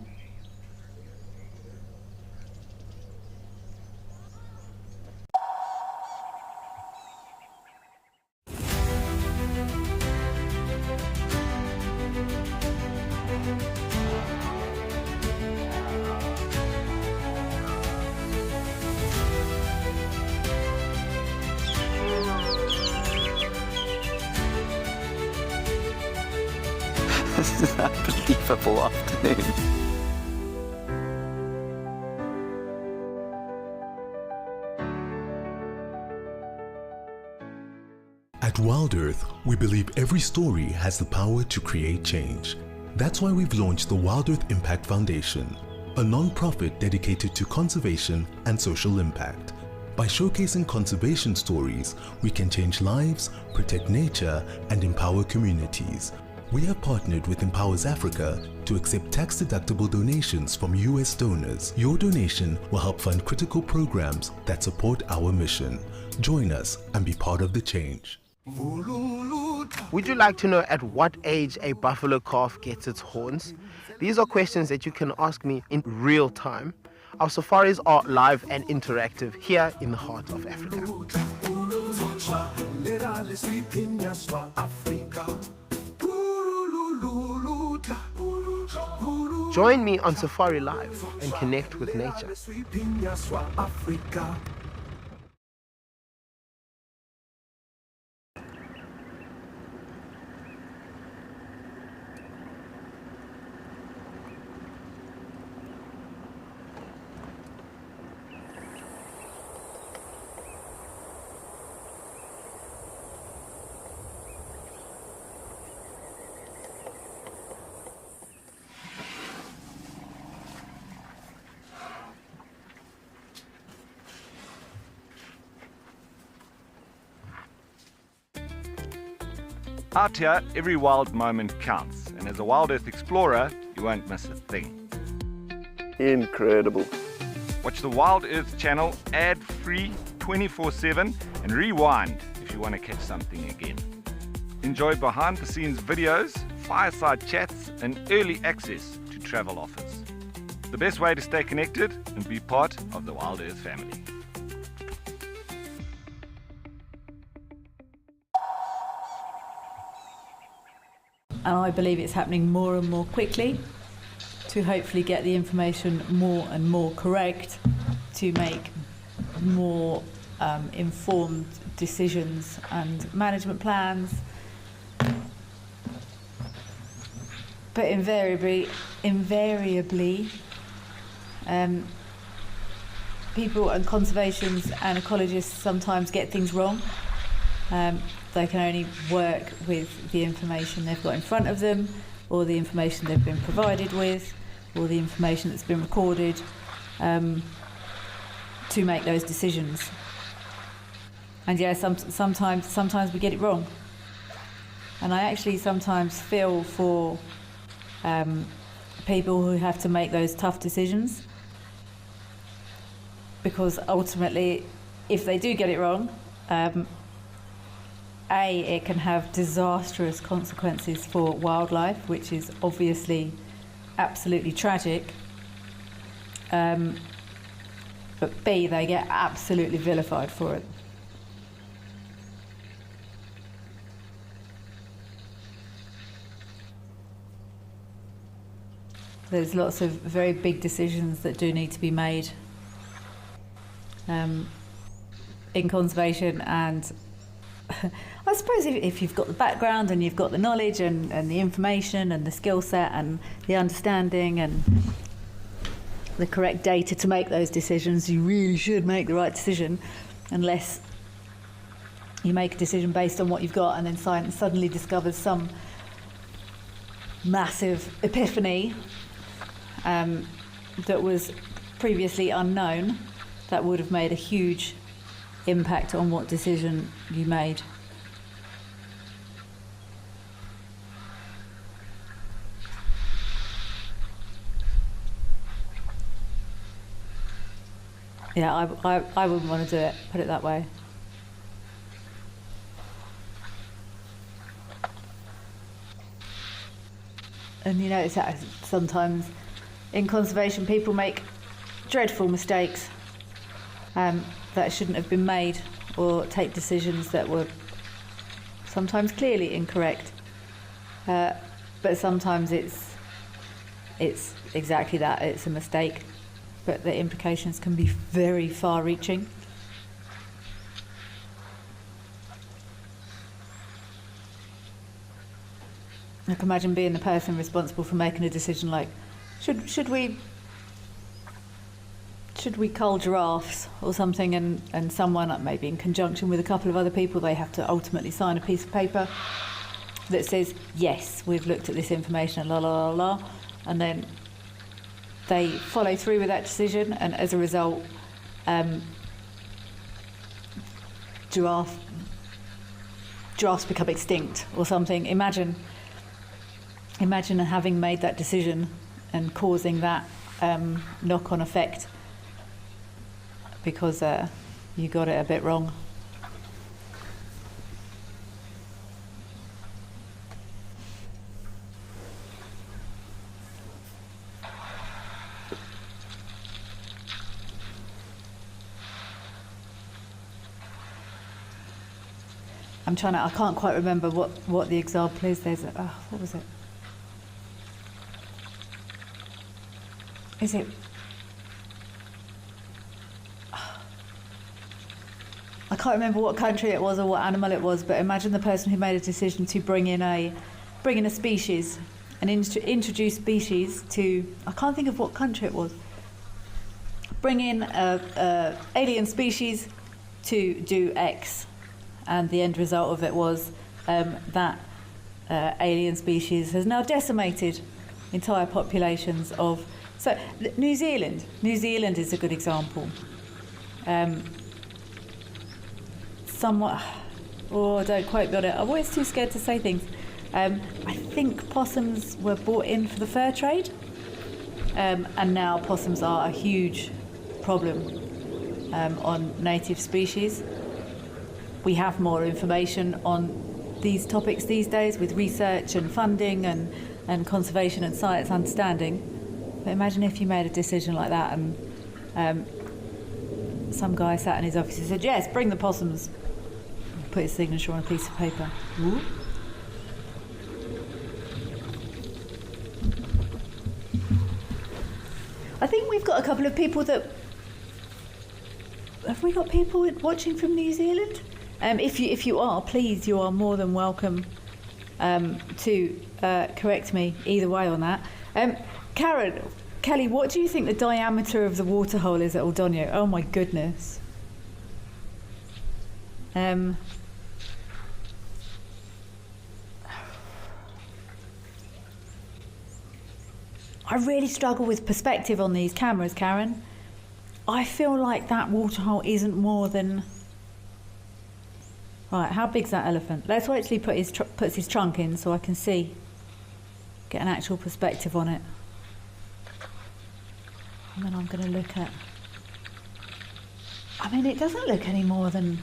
This is an unbelievable afternoon. At Wild Earth, we believe every story has the power to create change. That's why we've launched the Wild Earth Impact Foundation, a non-profit dedicated to conservation and social impact. By showcasing conservation stories, we can change lives, protect nature, and empower communities. We have partnered with Empowers Africa to accept tax-deductible donations from US donors. Your donation will help fund critical programs that support our mission. Join us and be part of the change. Would you like to know at what age a buffalo calf gets its horns? These are questions that you can ask me in real time. Our safaris are live and interactive here in the heart of Africa. Join me on Safari Live and connect with nature. Out here, every wild moment counts, and as a Wild Earth explorer, you won't miss a thing. Incredible. Watch the Wild Earth channel ad-free 24/7 and rewind if you want to catch something again. Enjoy behind-the-scenes videos, fireside chats, and early access to travel offers. The best way to stay connected and be part of the Wild Earth family. And I believe it's happening more and more quickly to hopefully get the information more and more correct to make more informed decisions and management plans. But invariably, people and conservationists and ecologists sometimes get things wrong. They can only work with the information they've got in front of them, or the information they've been provided with, or the information that's been recorded, to make those decisions. And yeah, sometimes we get it wrong. And I actually sometimes feel for people who have to make those tough decisions, because ultimately, if they do get it wrong, it can have disastrous consequences for wildlife, which is obviously absolutely tragic. But B, they get absolutely vilified for it. There's lots of very big decisions that do need to be made in conservation, and I suppose if you've got the background and you've got the knowledge and the information and the skill set and the understanding and the correct data to make those decisions, you really should make the right decision, unless you make a decision based on what you've got and then science suddenly discovers some massive epiphany that was previously unknown, that would have made a huge impact on what decision you made. Yeah, I wouldn't want to do it, put it that way. And you notice that sometimes in conservation people make dreadful mistakes that shouldn't have been made, or take decisions that were sometimes clearly incorrect. But sometimes it's exactly that, it's a mistake, but the implications can be very far-reaching. I can imagine being the person responsible for making a decision like, should we cull giraffes or something, and someone, maybe in conjunction with a couple of other people, they have to ultimately sign a piece of paper that says, yes, we've looked at this information, la la la la, and then they follow through with that decision, and as a result, giraffes become extinct or something. Imagine having made that decision and causing that knock-on effect because you got it a bit wrong. I can't quite remember what the example is. There's what was it? Is it? I can't remember what country it was or what animal it was, but imagine the person who made a decision to bring in a species, and introduce species to, I can't think of what country it was. Bring in a alien species to do X, and the end result of it was that alien species has now decimated entire populations of. So New Zealand is a good example. Somewhat, don't quote me on it. I'm always too scared to say things. I think possums were brought in for the fur trade, and now possums are a huge problem on native species. We have more information on these topics these days with research and funding and conservation and science understanding. But imagine if you made a decision like that and some guy sat in his office and said, yes, bring the possums. Put his signature on a piece of paper. Ooh. I think we've got a couple of people that... Have we got people watching from New Zealand? If you are, please, you are more than welcome to correct me either way on that. Kelly, what do you think the diameter of the waterhole is at Aldonio? Oh my goodness. I really struggle with perspective on these cameras, Karen. I feel like that waterhole isn't more than... Right, how big's that elephant? Let's wait till he puts his trunk in so I can see, get an actual perspective on it. And then I'm going to look at... I mean, it doesn't look any more than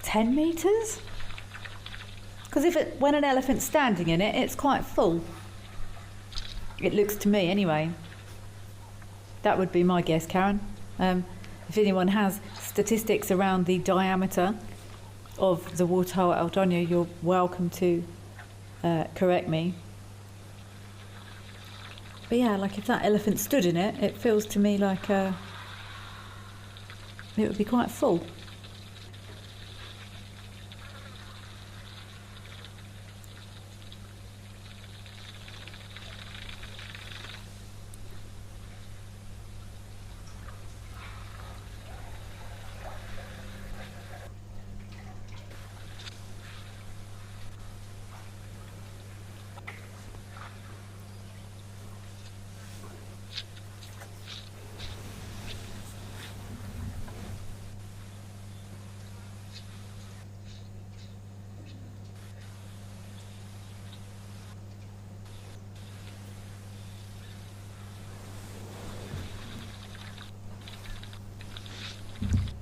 10 metres? Because when an elephant's standing in it, it's quite full. It looks to me, anyway. That would be my guess, Karen. If anyone has statistics around the diameter of the waterhole at Aldonio, you're welcome to correct me. But yeah, like if that elephant stood in it, it feels to me like it would be quite full.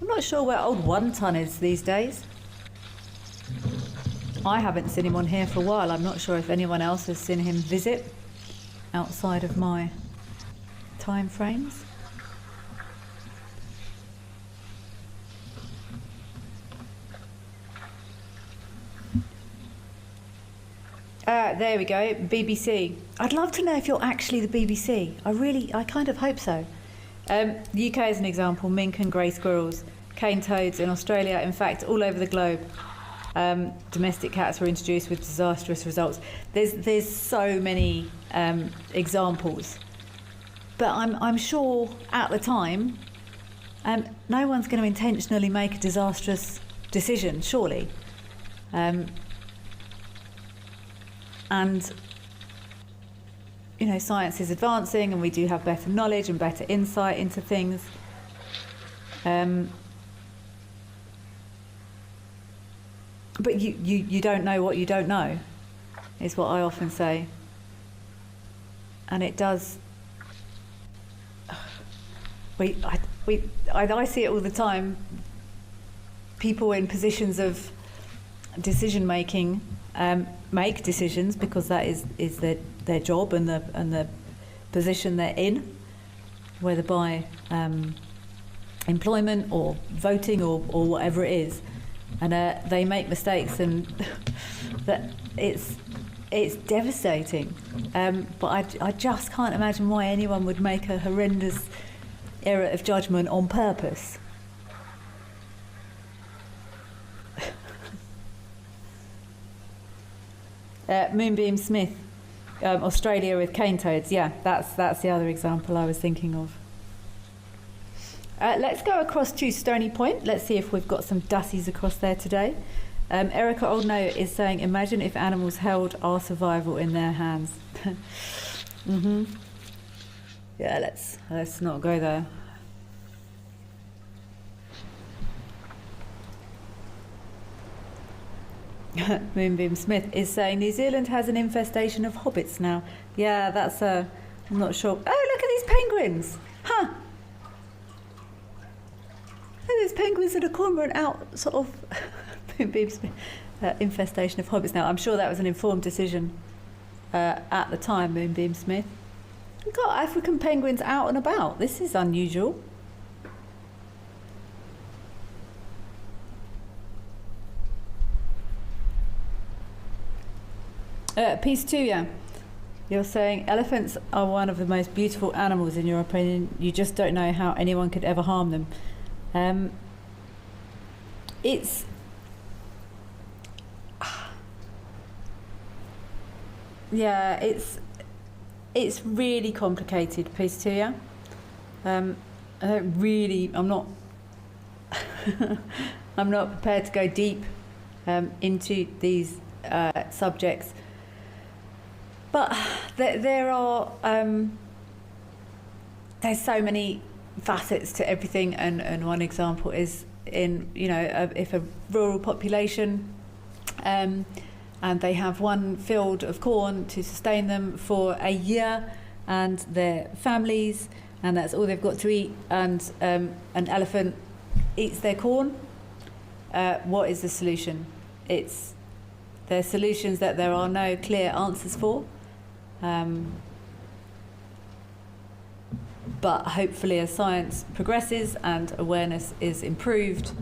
I'm not sure where old One Ton is these days. I haven't seen him on here for a while. I'm not sure if anyone else has seen him visit outside of my time frames. There we go, BBC. I'd love to know if you're actually the BBC. I kind of hope so. The UK is an example, mink and grey squirrels, cane toads in Australia, in fact, all over the globe. Domestic cats were introduced with disastrous results. There's so many examples. But I'm sure at the time, no one's going to intentionally make a disastrous decision, surely. And you know, science is advancing and we do have better knowledge and better insight into things. But you don't know what you don't know, is what I often say. And it does... I see it all the time. People in positions of decision making make decisions because that is their job and the position they're in, whether by employment or voting or whatever it is, and they make mistakes, and that it's devastating. But I just can't imagine why anyone would make a horrendous error of judgment on purpose. Moonbeam Smith, Australia with cane toads. Yeah, that's the other example I was thinking of. Let's go across to Stony Point. Let's see if we've got some dussies across there today. Erica Oldknow is saying, imagine if animals held our survival in their hands. Yeah, let's not go there. Moonbeam Smith is saying New Zealand has an infestation of hobbits now. Yeah, that's I'm not sure. Oh, look at these penguins! Huh? Look at these penguins and a cormorant out sort of infestation of hobbits. Now, I'm sure that was an informed decision at the time, Moonbeam Smith. We've got African penguins out and about. This is unusual. Piece 2, yeah. You're saying elephants are one of the most beautiful animals in your opinion. You just don't know how anyone could ever harm them. It's yeah, it's really complicated, piece 2, yeah. I'm not I'm not prepared to go deep into these subjects. But there are there's so many facets to everything, and one example is if a rural population and they have one field of corn to sustain them for a year and their families, and that's all they've got to eat, and an elephant eats their corn, what is the solution? There's solutions that there are no clear answers for. But hopefully as science progresses and awareness is improved.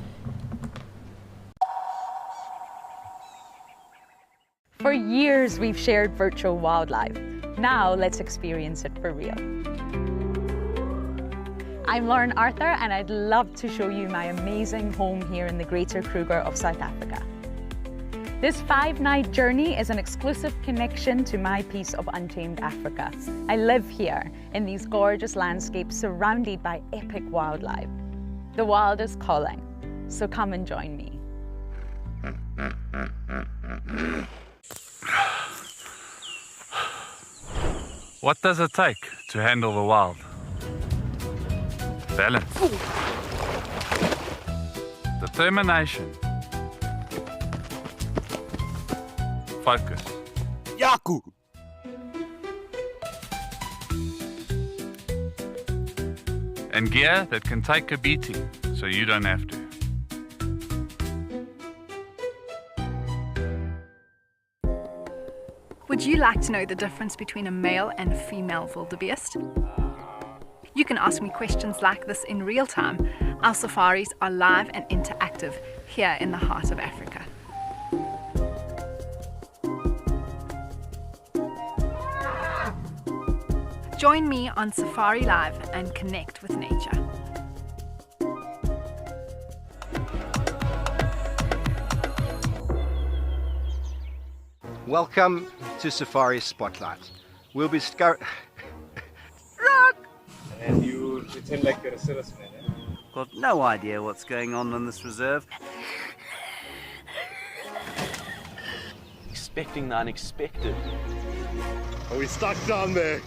For years we've shared virtual wildlife. Now let's experience it for real. I'm Lauren Arthur and I'd love to show you my amazing home here in the Greater Kruger of South Africa. This 5-night journey is an exclusive connection to my piece of untamed Africa. I live here in these gorgeous landscapes surrounded by epic wildlife. The wild is calling, so come and join me. What does it take to handle the wild? Balance. Determination. Focus. Yaku! And gear that can take a beating so you don't have to. Would you like to know the difference between a male and female wildebeest? You can ask me questions like this in real time. Our safaris are live and interactive here in the heart of Africa. Join me on Safari Live and connect with nature. Welcome to Safari Spotlight. We'll be And you pretend like you're a serviceman, eh? Got no idea what's going on this reserve. Expecting the unexpected. Are we stuck down there?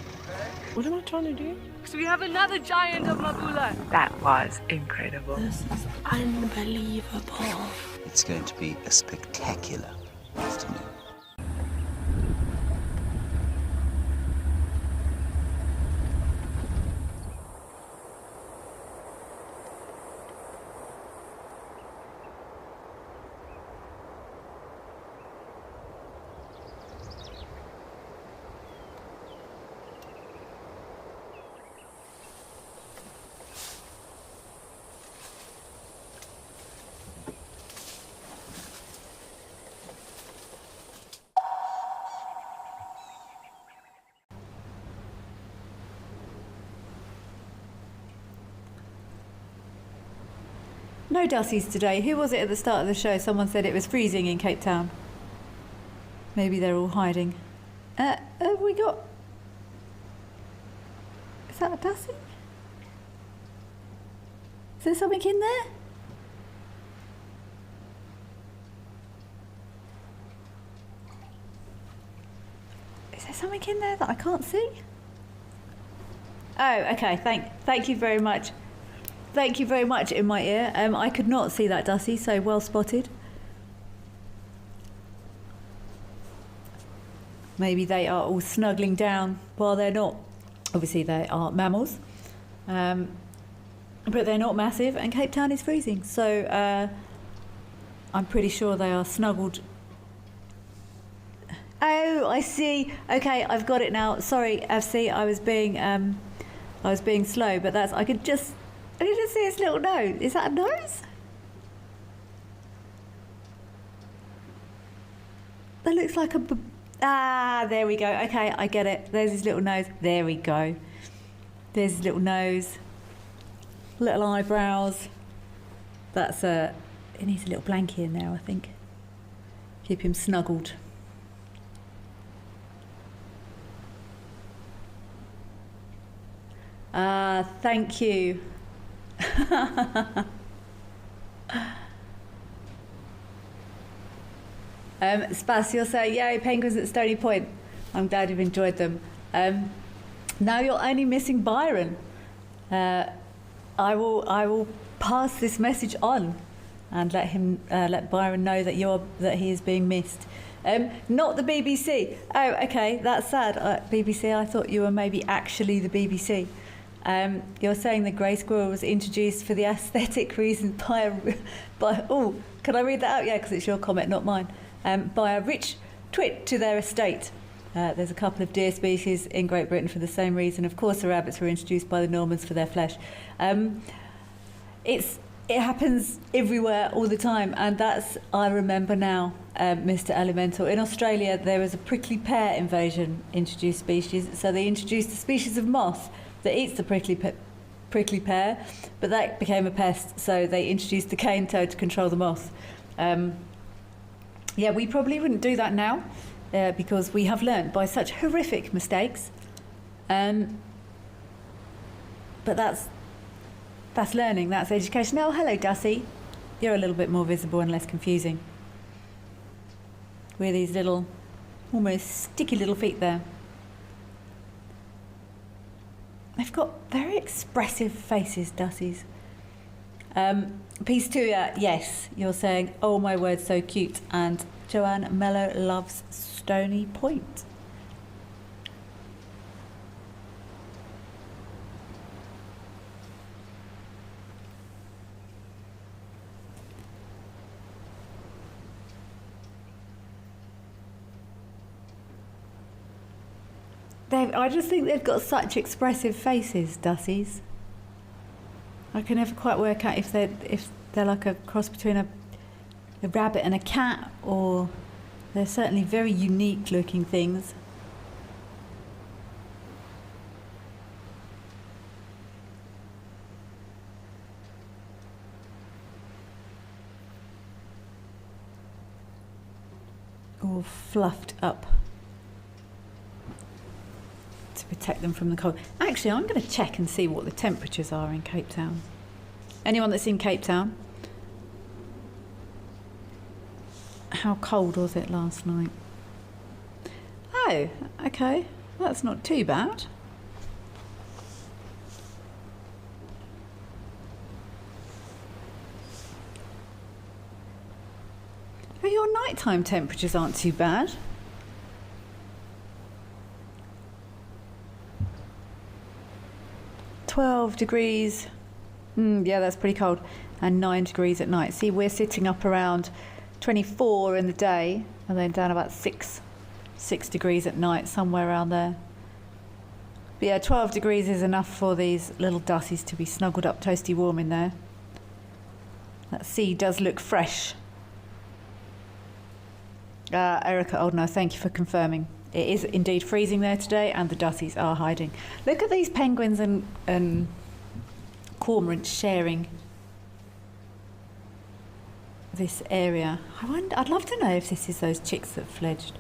What am I trying to do? So we have another giant of Mabula. That was incredible. This is unbelievable. It's going to be a spectacular afternoon. No Dussies today. Who was it at the start of the show? Someone said it was freezing in Cape Town. Maybe they're all hiding. Have we got... Is that a Dussie? Is there something in there? Is there something in there that I can't see? Oh, okay. Thank you very much. Thank you very much, in my ear. I could not see that, Dussie, so well spotted. Maybe they are all snuggling down while they're not. Obviously, they are mammals. but they're not massive, and Cape Town is freezing, so I'm pretty sure they are snuggled. Oh, I see. Okay, I've got it now. Sorry, FC, I was being slow, but I could just see its little nose. Is that a nose? That looks like a... there we go. Okay, I get it. There's his little nose. There we go. There's his little nose. Little eyebrows. That's he needs a little blankie in there, I think. Keep him snuggled. Thank you. Spas, you'll say, yay, penguins at Stony Point. I'm glad you've enjoyed them. Now you're only missing Byron. I will pass this message on and let Byron know that he is being missed. Not the BBC. Oh, okay, that's sad. BBC, I thought you were maybe actually the BBC. You're saying the grey squirrel was introduced for the aesthetic reason oh, can I read that out? Yeah, because it's your comment, not mine. By a rich twit to their estate. There's a couple of deer species in Great Britain for the same reason. Of course, the rabbits were introduced by the Normans for their flesh. It happens everywhere all the time, and that's, I remember now, Mr. Elemental. In Australia, there was a prickly pear invasion, introduced species, so they introduced a species of moth that eats the prickly pear, but that became a pest, so they introduced the cane toad to control the moth. Yeah, we probably wouldn't do that now, because we have learned by such horrific mistakes. But that's learning, that's education. Oh, hello, Dusty. You're a little bit more visible and less confusing. With these little, almost sticky little feet there. They've got very expressive faces, Dussies. Piece 2, yes, you're saying, oh my word, so cute. And Joanne Mello loves Stony Point. I just think they've got such expressive faces, Dussies. I can never quite work out if they're like a cross between a rabbit and a cat, or they're certainly very unique looking things. All fluffed up to protect them from the cold. Actually, I'm going to check and see what the temperatures are in Cape Town. Anyone that's in Cape Town? How cold was it last night? Oh, okay. That's not too bad. Oh, your nighttime temperatures aren't too bad. "12 degrees. Yeah, that's pretty cold. And 9 degrees at night. See, we're sitting up around 24 in the day, and then down about 6 degrees at night, somewhere around there. But yeah, 12 degrees is enough for these little dussies to be snuggled up toasty warm in there. That sea does look fresh. Erica Oldner, thank you for confirming. It is indeed freezing there today, and the dussies are hiding. Look at these penguins and cormorants sharing this area. I'd love to know if this is those chicks that fledged.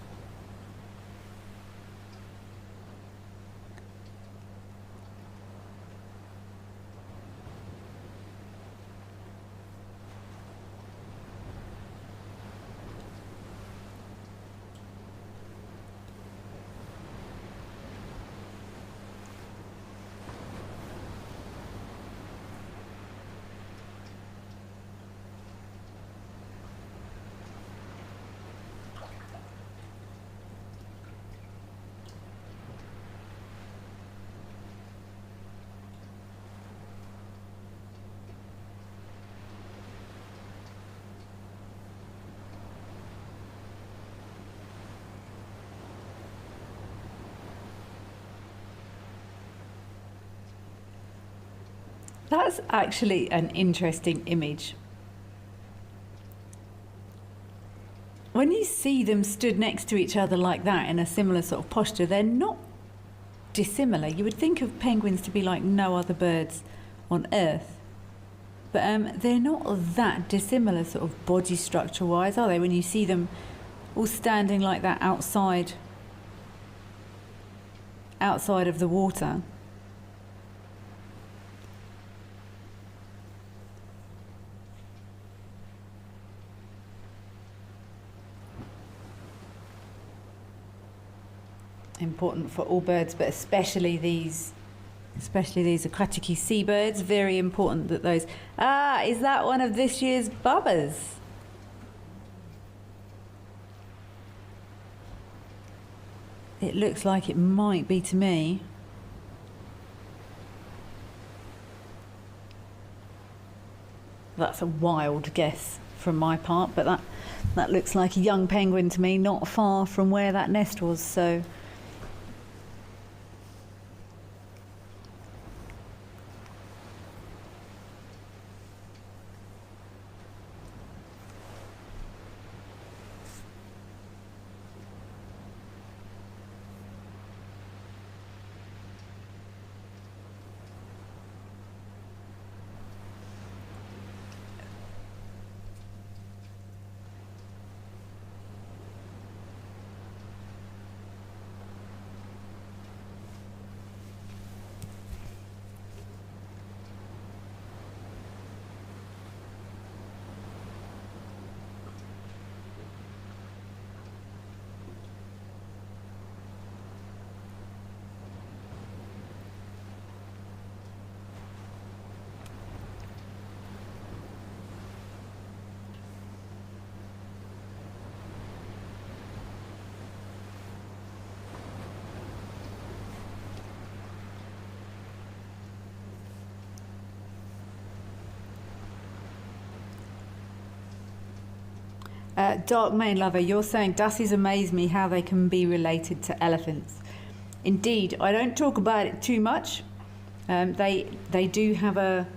That's actually an interesting image. When you see them stood next to each other like that in a similar sort of posture, they're not dissimilar. You would think of penguins to be like no other birds on Earth. But they're not that dissimilar sort of body structure wise, are they, when you see them all standing like that outside of the water. Important for all birds, but especially these aquatic seabirds. Very important that those... Ah, is that one of this year's bubbers? It looks like it might be to me. That's a wild guess from my part, but that looks like a young penguin to me, not far from where that nest was, so... Dark Mane Lover, you're saying Dussies amaze me how they can be related to elephants. Indeed, I don't talk about it too much. They do have a...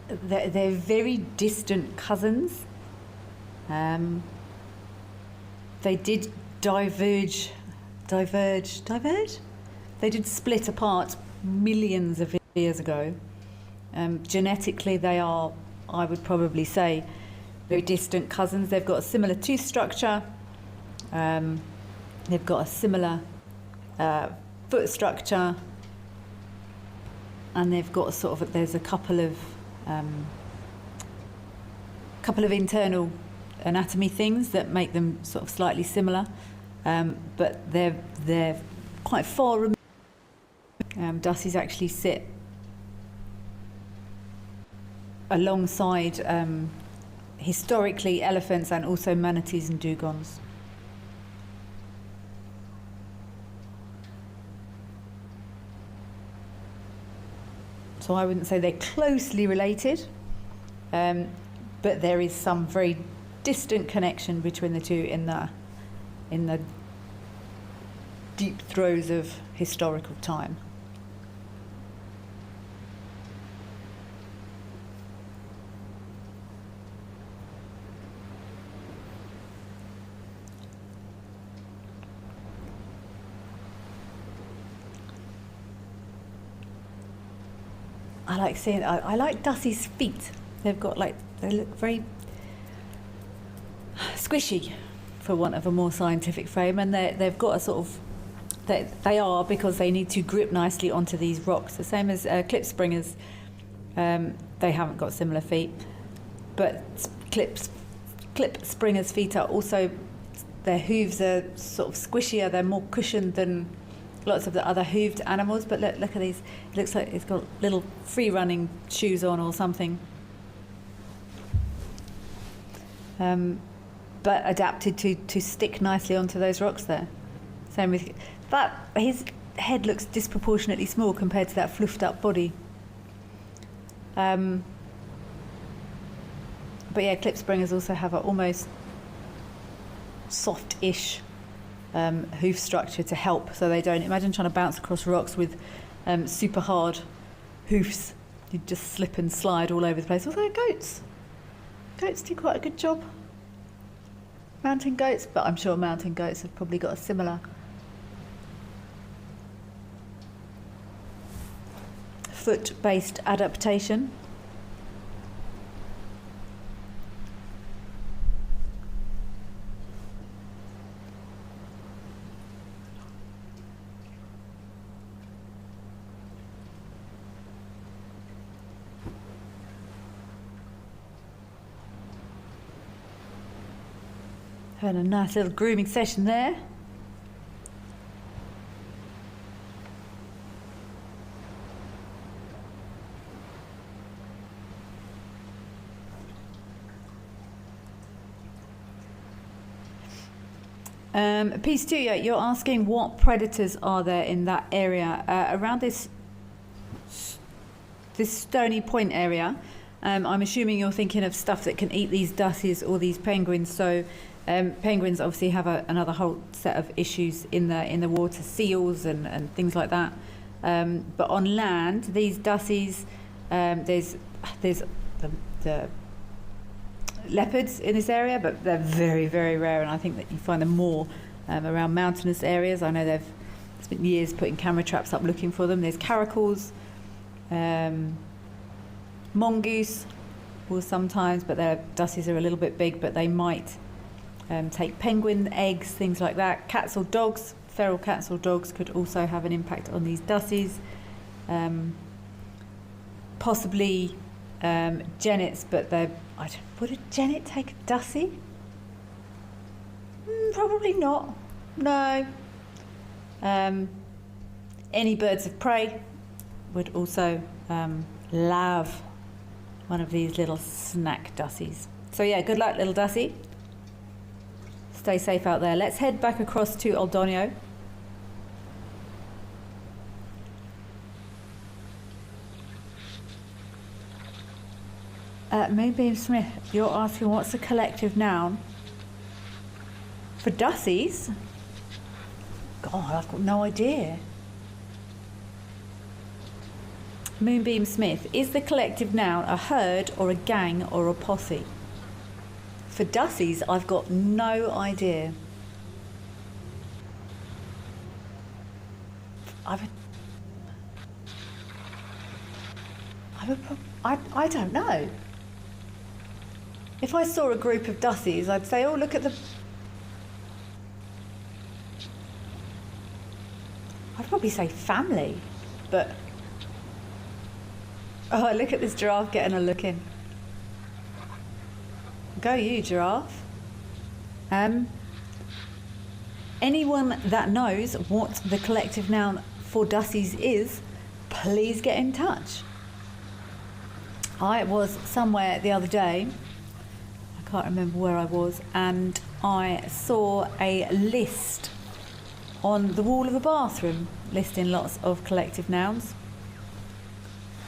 they're very distant cousins. They did diverge? They did split apart millions of years ago. Genetically, they are, I would probably say, very distant cousins. They've got a similar tooth structure. They've got a similar foot structure, and they've got sort of, there's a couple of internal anatomy things that make them sort of slightly similar, but they're quite far removed. Dussies actually sit alongside historically elephants and also manatees and dugongs. So I wouldn't say they're closely related, but there is some very distant connection between the two in the deep throes of historical time. I like seeing. I like Dussie's feet. They've got they look very squishy, for want of a more scientific frame, and they've got a sort of. They are, because they need to grip nicely onto these rocks. The same as clip springers. They haven't got similar feet, but clip springers' feet are also. Their hooves are sort of squishier. They're more cushioned than lots of the other hooved animals, but look at these. It looks like it's got little free-running shoes on or something. But adapted to stick nicely onto those rocks there. Same with that. His head looks disproportionately small compared to that fluffed up body. But yeah, clip springers also have an almost soft-ish hoof structure to help, so they don't. Imagine trying to bounce across rocks with super hard hoofs. You'd just slip and slide all over the place. Although goats do quite a good job. Mountain goats, but I'm sure mountain goats have probably got a similar foot-based adaptation. Had a nice little grooming session there. Piece 2, yeah, you're asking what predators are there in that area around this stony point area. I'm assuming you're thinking of stuff that can eat these dussies or these penguins. So penguins obviously have another whole set of issues in the water, seals and things like that. But on land, these dussies, there's the leopards in this area, but they're very, very rare, and I think that you find them more around mountainous areas. I know they've spent years putting camera traps up looking for them. There's caracals, mongoose, or sometimes, but their dussies are a little bit big, but they might take penguin eggs, things like that. Cats or dogs, feral cats or dogs could also have an impact on these dussies. Possibly genets, but would a genet take a dussie? Probably not. No. Any birds of prey would also love one of these little snack dussies. So yeah, good luck, little dussie. Stay safe out there. Let's head back across to Aldonio. Moonbeam Smith, you're asking what's the collective noun for dussies? God, I've got no idea. Moonbeam Smith, is the collective noun a herd or a gang or a posse? For dussies, I've got no idea. I don't know. If I saw a group of dussies, I'd say, oh, look at the... I'd probably say family, but... Oh, look at this giraffe getting a look in. Go you, giraffe. Anyone that knows what the collective noun for dussies is, please get in touch. I was somewhere the other day, I can't remember where I was, and I saw a list on the wall of a bathroom listing lots of collective nouns.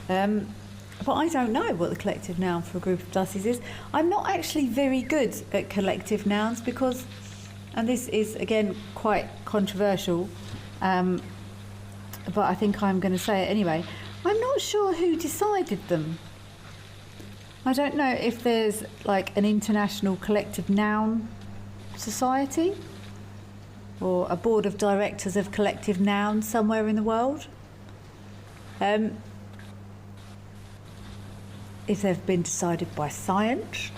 But I don't know what the collective noun for a group of dussies is. I'm not actually very good at collective nouns because, and this is again quite controversial, but I think I'm going to say it anyway, I'm not sure who decided them. I don't know if there's like an international collective noun society or a board of directors of collective nouns somewhere in the world. If they've been decided by science.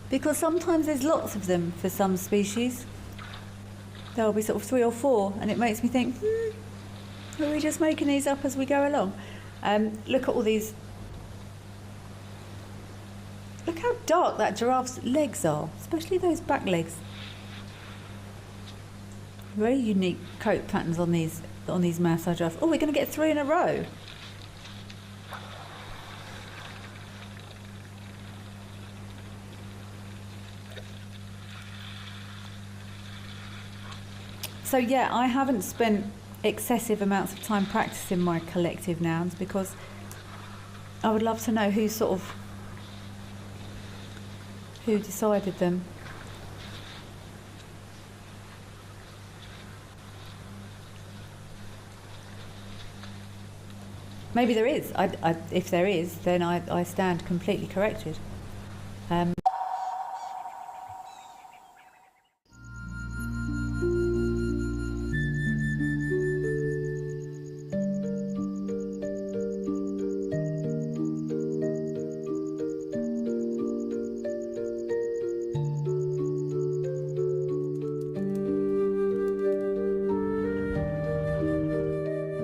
Because sometimes there's lots of them for some species. There'll be sort of 3 or 4, and it makes me think, are we just making these up as we go along? Look at all these. Look how dark that giraffe's legs are, especially those back legs. Very unique coat patterns on these Maasai giraffes. Oh, we're going to get 3 in a row. So yeah, I haven't spent excessive amounts of time practicing my collective nouns because I would love to know who decided them. Maybe there is. If there is, then I stand completely corrected.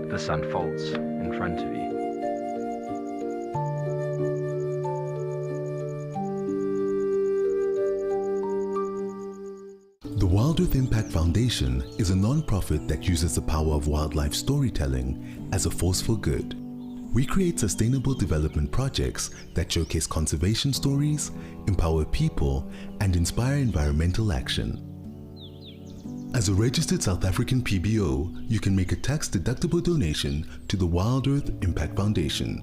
This unfolds in front of you. The Wild Earth Impact Foundation is a non-profit that uses the power of wildlife storytelling as a force for good. We create sustainable development projects that showcase conservation stories, empower people, and inspire environmental action. As a registered South African PBO, you can make a tax-deductible donation to the Wild Earth Impact Foundation.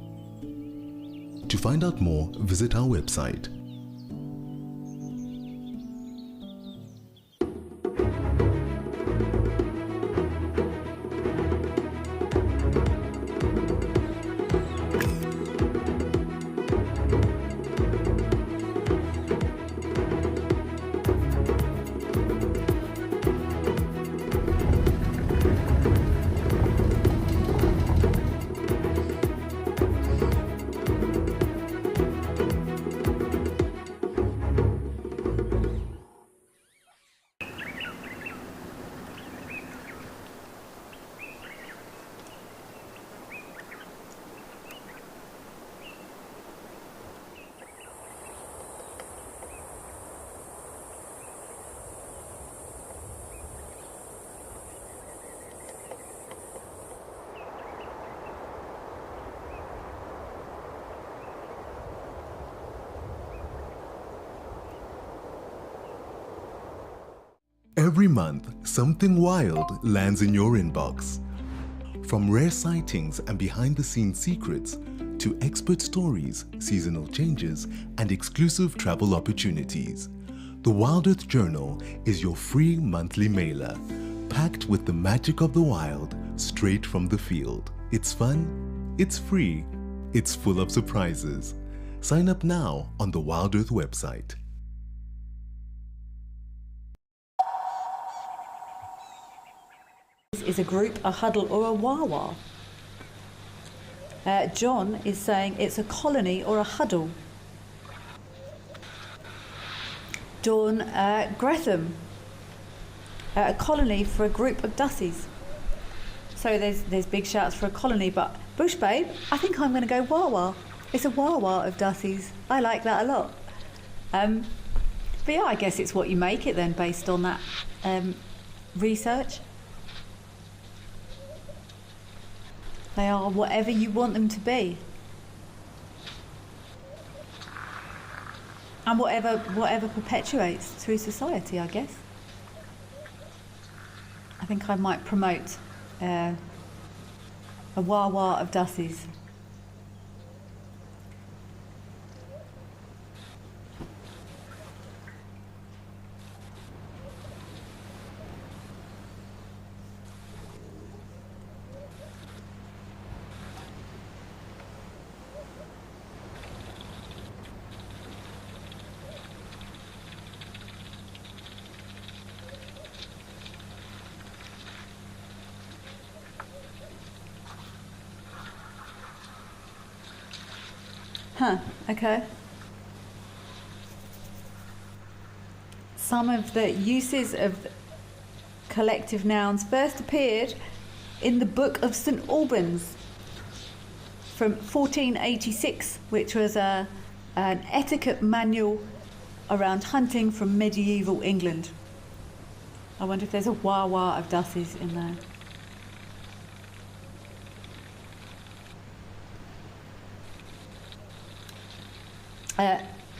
To find out more, visit our website. Every month, something wild lands in your inbox. From rare sightings and behind-the-scenes secrets to expert stories, seasonal changes, and exclusive travel opportunities, the Wild Earth Journal is your free monthly mailer, packed with the magic of the wild straight from the field. It's fun, it's free, it's full of surprises. Sign up now on the Wild Earth website. Is a group, a huddle, or a wawa? John is saying it's a colony or a huddle. Dawn Gretham, a colony for a group of dussies. So there's big shouts for a colony, but Bush Babe, I think I'm going to go wawa. It's a wawa of dussies. I like that a lot. But yeah, I guess it's what you make it then, based on that research. They are whatever you want them to be. And whatever perpetuates through society, I guess. I think I might promote a wawa of dussies. Huh, okay. Some of the uses of collective nouns first appeared in the Book of St Albans from 1486, which was an etiquette manual around hunting from medieval England. I wonder if there's a wah-wah of dussies in there.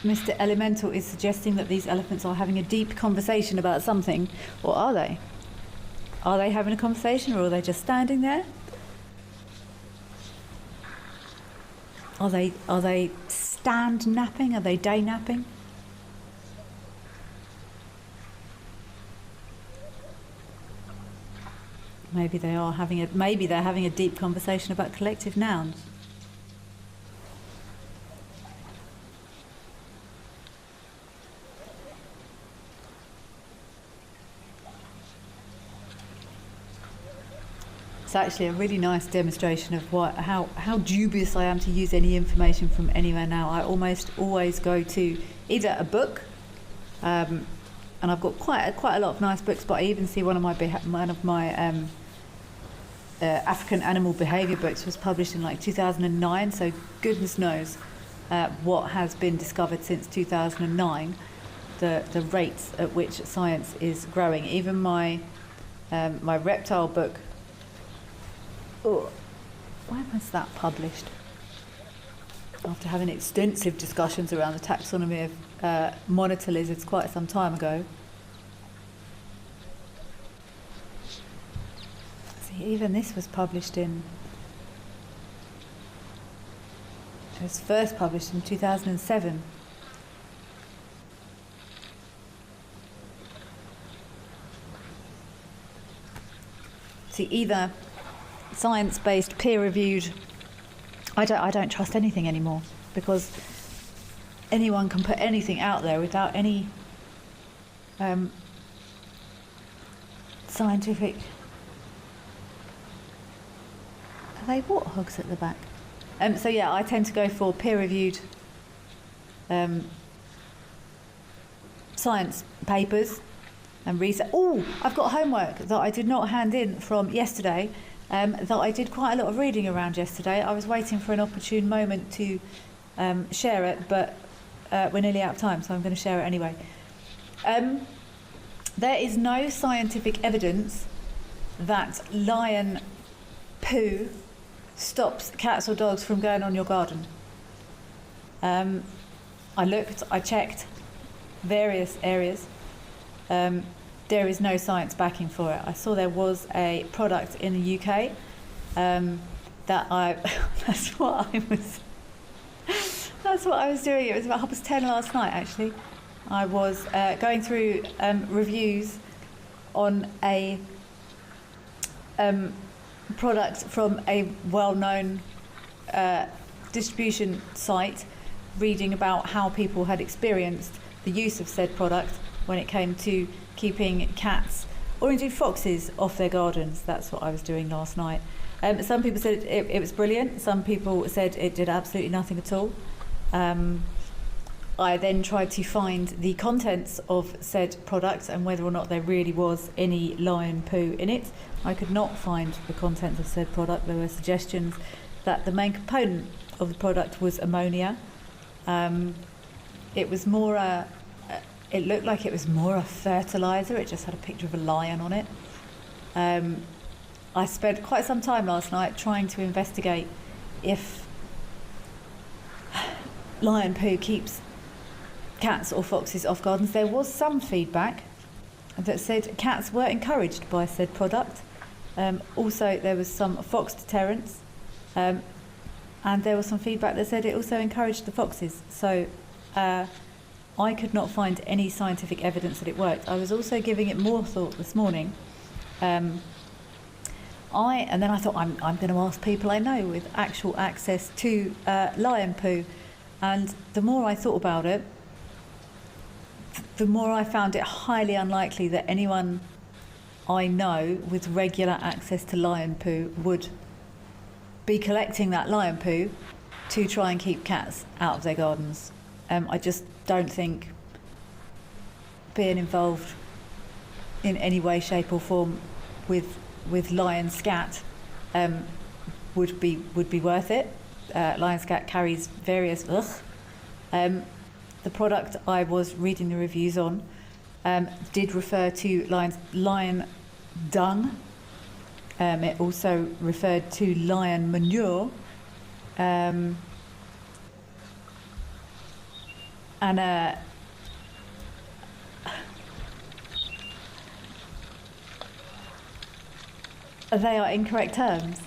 Mr. Elemental is suggesting that these elephants are having a deep conversation about something, or are they? Are they having a conversation, or are they just standing there? Are they stand napping? Are they day napping? Maybe they're having a deep conversation about collective nouns. It's actually a really nice demonstration of how dubious I am to use any information from anywhere now. I almost always go to either a book, and I've got quite a lot of nice books, but I even see one of my African animal behaviour books was published in like 2009, so goodness knows what has been discovered since 2009, the rates at which science is growing. Even my reptile book, when was that published? After having extensive discussions around the taxonomy of monitor lizards quite some time ago. See, even this was published it was first published in 2007. See, either science-based, peer-reviewed. I don't trust anything anymore, because anyone can put anything out there without any scientific. Are they warthogs at the back? So yeah, I tend to go for peer-reviewed science papers and research. Oh, I've got homework that I did not hand in from yesterday. That I did quite a lot of reading around yesterday. I was waiting for an opportune moment to share it, but we're nearly out of time, so I'm going to share it anyway. There is no scientific evidence that lion poo stops cats or dogs from going on your garden. I looked, I checked various areas. There is no science backing for it. I saw there was a product in the UK that that's what I was doing. It was about 10:30 last night, actually. I was going through reviews on a product from a well-known distribution site, reading about how people had experienced the use of said product when it came to keeping cats or indeed foxes off their gardens. That's what I was doing last night. Some people said it was brilliant. Some people said it did absolutely nothing at all. I then tried to find the contents of said product and whether or not there really was any lion poo in it. I could not find the contents of said product. There were suggestions that the main component of the product was ammonia. It was more it looked like it was more a fertiliser. It just had a picture of a lion on it. I spent quite some time last night trying to investigate if lion poo keeps cats or foxes off gardens. There was some feedback that said cats were encouraged by said product. Also, there was some fox deterrents, and there was some feedback that said it also encouraged the foxes. So I could not find any scientific evidence that it worked. I was also giving it more thought this morning. And then I thought, I'm going to ask people I know with actual access to lion poo. And the more I thought about it, the more I found it highly unlikely that anyone I know with regular access to lion poo would be collecting that lion poo to try and keep cats out of their gardens. I just don't think being involved in any way, shape or form with lion scat would be worth it. Lion scat carries various the product I was reading the reviews on did refer to lion dung. It also referred to lion manure. And they are incorrect terms.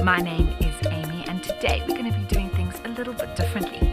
My name is Amy, and today we're going to be doing things a little bit differently.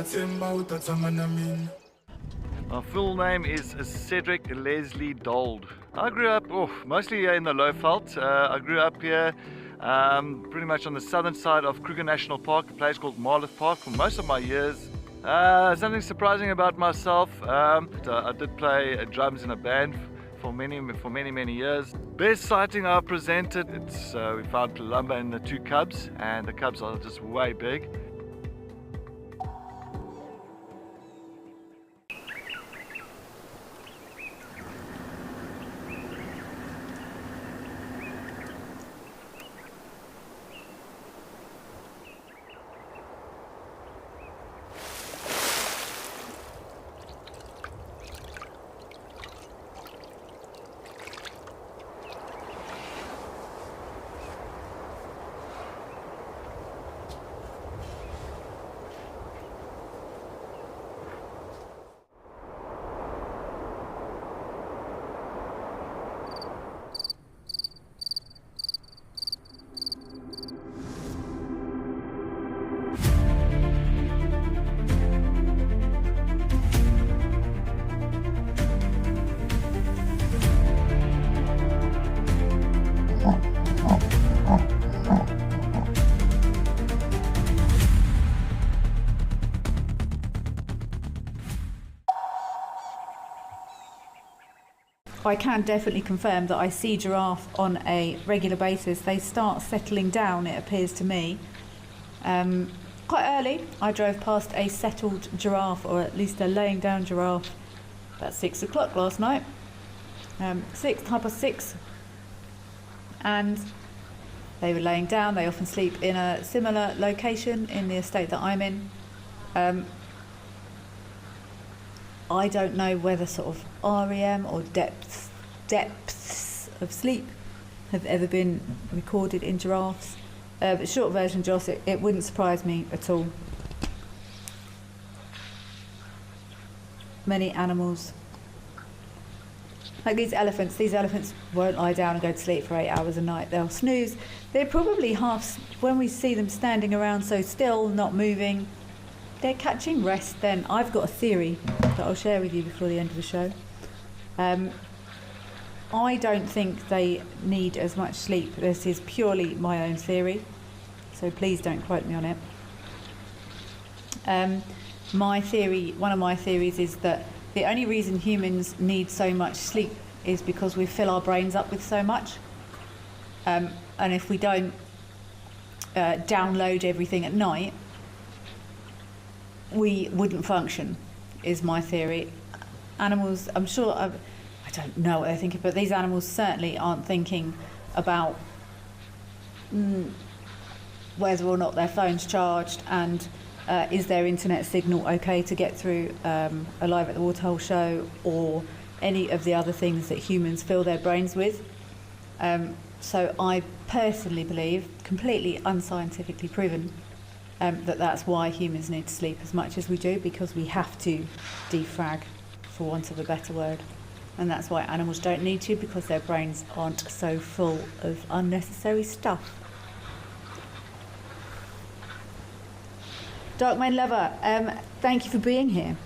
My full name is Cedric Leslie Dold. I grew up mostly here in the Lowveld. I grew up here pretty much on the southern side of Kruger National Park, a place called Marlow Park, for most of my years. Something surprising about myself, I did play drums in a band for many years. Best sighting I presented, we found Palumba and the 2 cubs, and the cubs are just way big. I can definitely confirm that I see giraffe on a regular basis. They start settling down, it appears to me. Quite early, I drove past a settled giraffe, or at least a laying down giraffe, about 6 o'clock last night. 6:30, and they were laying down. They often sleep in a similar location in the estate that I'm in. I don't know whether sort of REM or depths of sleep have ever been recorded in giraffes. But short version, Joss, it wouldn't surprise me at all. Many animals, like these elephants won't lie down and go to sleep for 8 hours a night. They'll snooze. They're probably when we see them standing around so still, not moving, they're catching rest then. I've got a theory that I'll share with you before the end of the show. I don't think they need as much sleep. This is purely my own theory, so please don't quote me on it. One of my theories is that the only reason humans need so much sleep is because we fill our brains up with so much. And if we don't download everything at night, we wouldn't function, is my theory. Animals, I'm sure, I don't know what they're thinking, but these animals certainly aren't thinking about whether or not their phone's charged and is their internet signal okay to get through a Live at the Waterhole show, or any of the other things that humans fill their brains with. So I personally believe, completely unscientifically proven, that's why humans need to sleep as much as we do, because we have to defrag, for want of a better word. And that's why animals don't need to, because their brains aren't so full of unnecessary stuff. Darkman Lover, thank you for being here.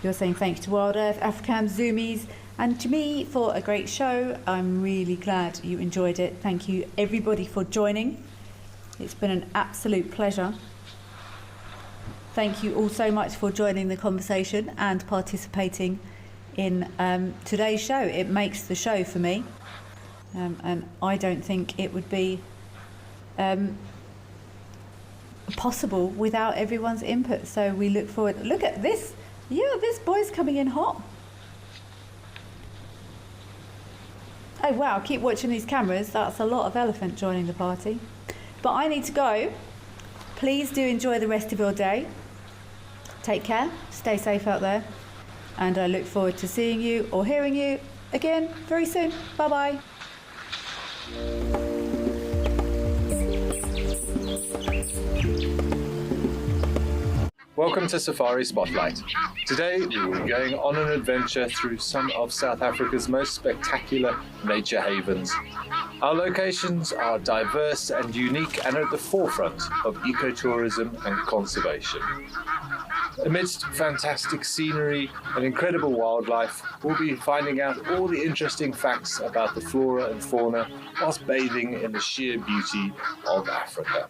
You're saying thank you to Wild Earth, Africam, Zoomies, and to me for a great show. I'm really glad you enjoyed it. Thank you everybody for joining. It's been an absolute pleasure. Thank you all so much for joining the conversation and participating in today's show. It makes the show for me, and I don't think it would be possible without everyone's input. So we look forward. Look at this. Yeah, this boy's coming in hot. Oh wow, keep watching these cameras. That's a lot of elephant joining the party. But I need to go. Please do enjoy the rest of your day. Take care, stay safe out there, and I look forward to seeing you or hearing you again very soon. Bye bye. Welcome to Safari Spotlight. Today we will be going on an adventure through some of South Africa's most spectacular nature havens. Our locations are diverse and unique and at the forefront of ecotourism and conservation. Amidst fantastic scenery and incredible wildlife, we'll be finding out all the interesting facts about the flora and fauna whilst bathing in the sheer beauty of Africa.